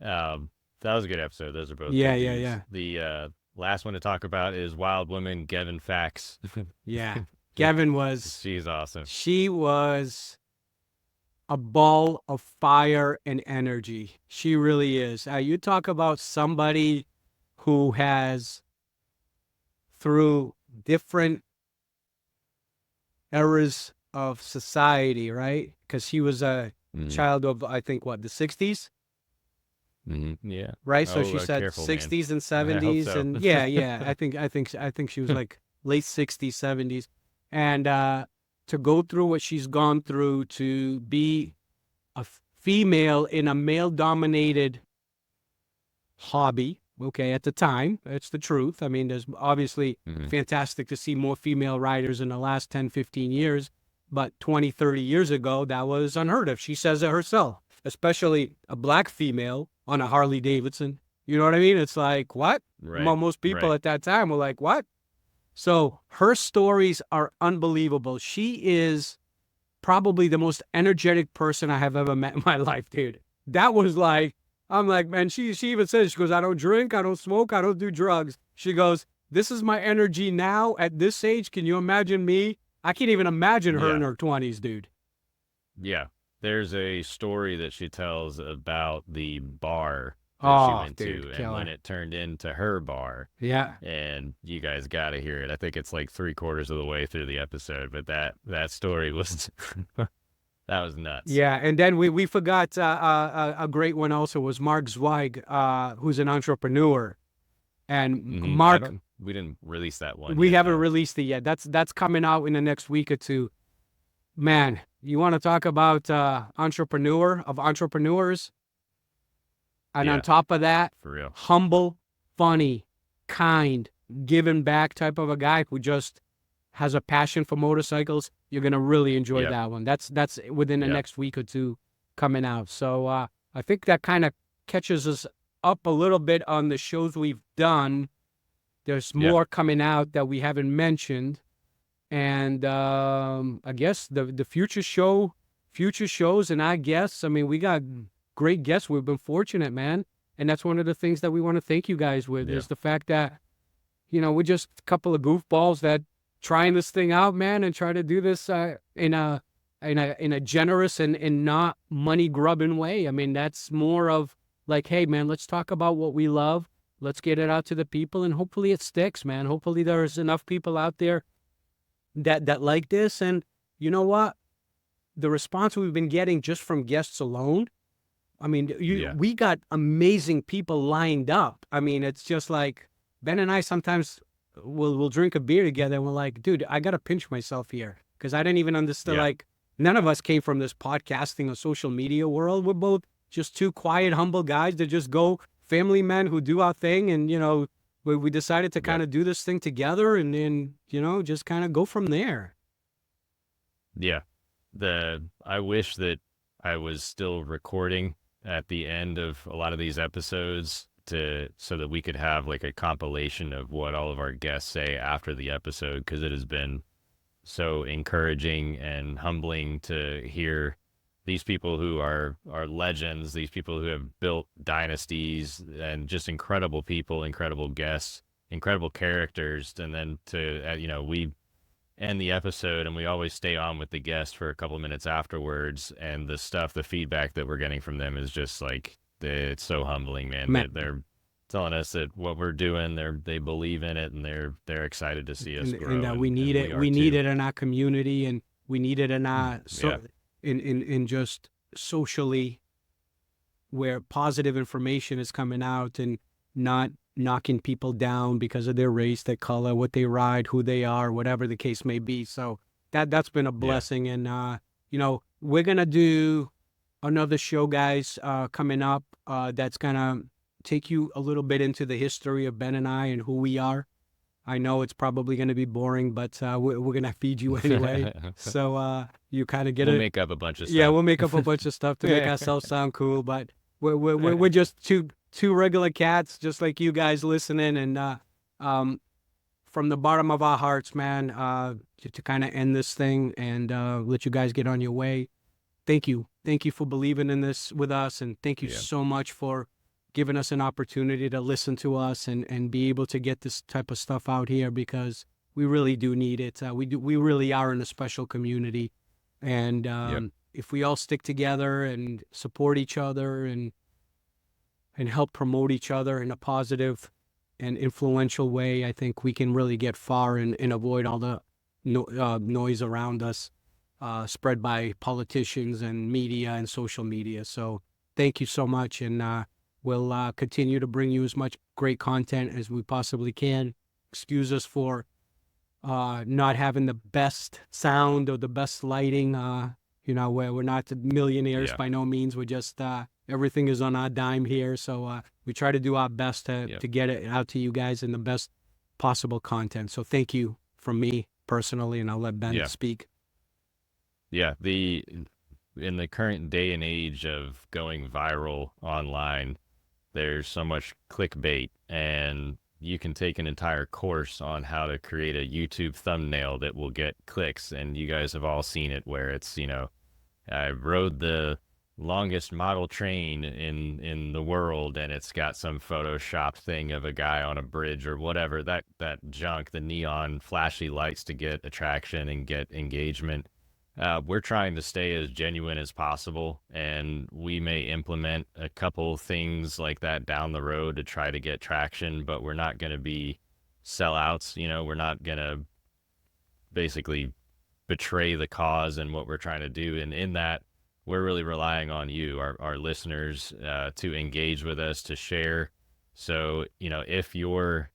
S3: That was a good episode. Those are both
S2: Yeah.
S3: The last one to talk about is Wild Woman, Gavin Fax.
S2: Yeah. Gavin was,
S3: she's awesome.
S2: She was a ball of fire and energy. She really is. You talk about somebody who has, through different eras of society, right? Because she was a child of, I think, the 60s?
S3: Yeah.
S2: Right. So she said
S3: careful,
S2: 60s
S3: man.
S2: and 70s,
S3: so.
S2: and yeah. I think she was like late 60s, 70s, and to go through what she's gone through, to be a female in a male-dominated hobby. Okay, at the time, it's the truth. I mean, there's obviously fantastic to see more female riders in the last 10, 15 years, but 20, 30 years ago, that was unheard of. She says it herself, especially a black female on a Harley Davidson. You know what I mean? It's like, what?
S3: Right.
S2: Most people at that time were like, what? So her stories are unbelievable. She is probably the most energetic person I have ever met in my life, dude. That was like, I'm like, man, she even says, she goes, I don't drink, I don't smoke, I don't do drugs. She goes, this is my energy now at this age. Can you imagine me? I can't even imagine her in her 20s, dude.
S3: Yeah. There's a story that she tells about the bar that she went to and when it turned into her bar.
S2: Yeah.
S3: And you guys got to hear it. I think it's like 3/4 of the way through the episode, but that story was that was nuts.
S2: Yeah, and then we forgot a great one also was Mark Zweig, who's an entrepreneur. And Mark,
S3: we didn't release that one.
S2: We haven't released it yet. That's coming out in the next week or two. Man, you want to talk about entrepreneur of entrepreneurs? And
S3: Yeah,
S2: on top of that,
S3: for real.
S2: humble, funny, kind, giving back type of a guy who just has a passion for motorcycles. You're gonna really enjoy
S3: Yep.
S2: that one. That's within the
S3: Yep.
S2: next week or two coming out. So I think that kind of catches us up a little bit on the shows we've done. There's
S3: Yeah.
S2: more coming out that we haven't mentioned, and I guess the future shows, and I guess, I mean, we got great guests. We've been fortunate, man, and that's one of the things that we want to thank you guys with
S3: Yeah.
S2: is the fact that, you know, we're just a couple of goofballs that trying this thing out, man, and try to do this in a generous and not money grubbing way. I mean, that's more of like, hey, man, let's talk about what we love. Let's get it out to the people, and hopefully it sticks, man. Hopefully there's enough people out there that like this. And you know what? The response we've been getting just from guests alone, I mean,
S3: Yeah.
S2: we got amazing people lined up. I mean, it's just like Ben and I sometimes we'll drink a beer together and we're like, dude, I got to pinch myself here because I didn't even understand.
S3: Yeah.
S2: Like, none of us came from this podcasting or social media world. We're both just two quiet, humble guys that just go family men who do our thing. And, you know, we decided to kind of do this thing together and then, you know, just kind of go from there.
S3: Yeah. I wish that I was still recording at the end of a lot of these episodes so that we could have like a compilation of what all of our guests say after the episode, because it has been so encouraging and humbling to hear these people who are legends, these people who have built dynasties, and just incredible people, incredible guests, incredible characters. And then to, you know, we end the episode and we always stay on with the guest for a couple of minutes afterwards. And the feedback that we're getting from them is just like, it's so humbling, man. They're telling us that what we're doing, they believe in it, and they're excited to see us grow.
S2: And that we need it. We need it in our community, and we need it in our in just socially, where positive information is coming out and not knocking people down because of their race, their color, what they ride, who they are, whatever the case may be. So that's been a blessing. And you know, we're gonna do another show, guys, coming up that's gonna take you a little bit into the history of Ben and I and who we are. I know it's probably going to be boring, but we're going to feed you anyway. So you kind of get it.
S3: We'll make up a bunch of stuff.
S2: Yeah, we'll make up a bunch of stuff to make ourselves sound cool. But we're just two regular cats, just like you guys listening. And from the bottom of our hearts, man, to kind of end this thing and let you guys get on your way. Thank you. Thank you for believing in this with us. And thank you so much for giving us an opportunity to listen to us and be able to get this type of stuff out here, because we really do need it. We really are in a special community. And if we all stick together and support each other and help promote each other in a positive and influential way, I think we can really get far and avoid all the noise around us spread by politicians and media and social media. So thank you so much. And we'll continue to bring you as much great content as we possibly can. Excuse us for not having the best sound or the best lighting. You know, we're not millionaires by no means. We're just, everything is on our dime here. So we try to do our best to get it out to you guys in the best possible content. So thank you from me personally, and I'll let Ben speak.
S3: Yeah, in the current day and age of going viral online, there's so much clickbait, and you can take an entire course on how to create a YouTube thumbnail that will get clicks. And you guys have all seen it, where it's, you know, I rode the longest model train in the world, and it's got some photoshopped thing of a guy on a bridge or whatever, that junk, the neon flashy lights to get attraction and get engagement. We're trying to stay as genuine as possible, and we may implement a couple things like that down the road to try to get traction, but we're not going to be sellouts. You know, we're not going to basically betray the cause and what we're trying to do. And in that, we're really relying on you, our listeners, to engage with us, to share. So, you know, if you're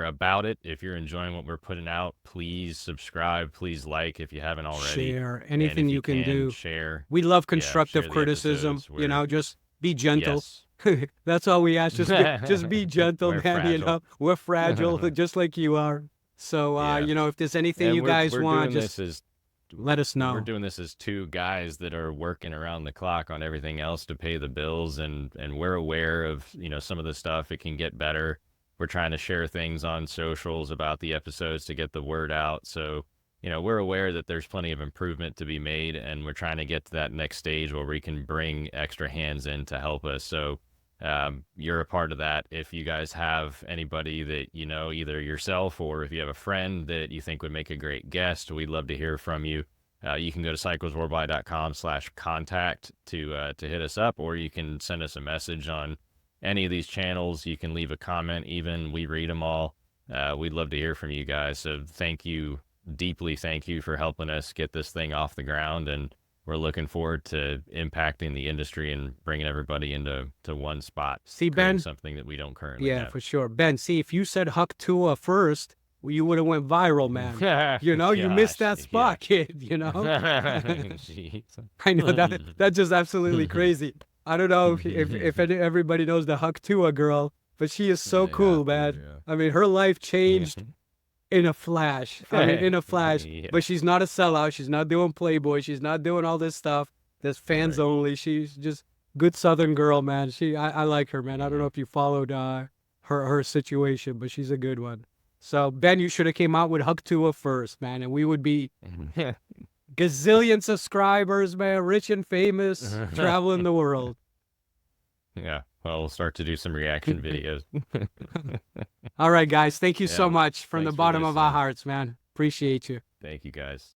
S3: about it, if you're enjoying what we're putting out, please subscribe, please like if you haven't already.
S2: Share anything you can do.
S3: Share.
S2: We love constructive criticism. You know, just be gentle. That's all we ask. Just be gentle,
S3: We're
S2: man. You
S3: fragile.
S2: know, we're fragile, just like you are. So,
S3: Yeah.
S2: you know, if there's anything
S3: And
S2: you guys want,
S3: doing
S2: just
S3: this as
S2: let us know.
S3: we're doing this as two guys that are working around the clock on everything else to pay the bills, and we're aware of, you know, some of the stuff. It can get better. We're trying to share things on socials about the episodes to get the word out. So, you know, we're aware that there's plenty of improvement to be made, and we're trying to get to that next stage where we can bring extra hands in to help us. So you're a part of that. If you guys have anybody that, you know, either yourself or if you have a friend that you think would make a great guest, we'd love to hear from you. You can go to cyclesworldwide.com/contact to hit us up, or you can send us a message on any of these channels. You can leave a comment, even. We read them all. We'd love to hear from you guys. So thank you, deeply thank you for helping us get this thing off the ground. And we're looking forward to impacting the industry and bringing everybody into one spot.
S2: See, Ben?
S3: Something that we don't currently
S2: Yeah,
S3: have.
S2: for sure. Ben, see, if you said Huck Tua first, well, you would have went viral, man. You know, you missed that spot, kid, you know?
S3: Jeez.
S2: I know that's just absolutely crazy. I don't know if everybody knows the Huck Tua girl, but she is so cool, man.
S3: Yeah.
S2: I mean, her life changed in a flash. I mean, in a flash.
S3: Yeah.
S2: But she's not a sellout. She's not doing Playboy. She's not doing all this stuff. There's fans only. She's just good Southern girl, man. I like her, man. I don't know if you followed her situation, but she's a good one. So, Ben, you should have came out with Huck Tua first, man, and we would be gazillion subscribers, man, rich and famous, traveling the world.
S3: Yeah. Well, we'll start to do some reaction videos.
S2: All right, guys. Thank you so
S3: Yeah.
S2: much from the
S3: Thanks for
S2: bottom of our
S3: listening.
S2: hearts, man. Appreciate you.
S3: Thank you, guys.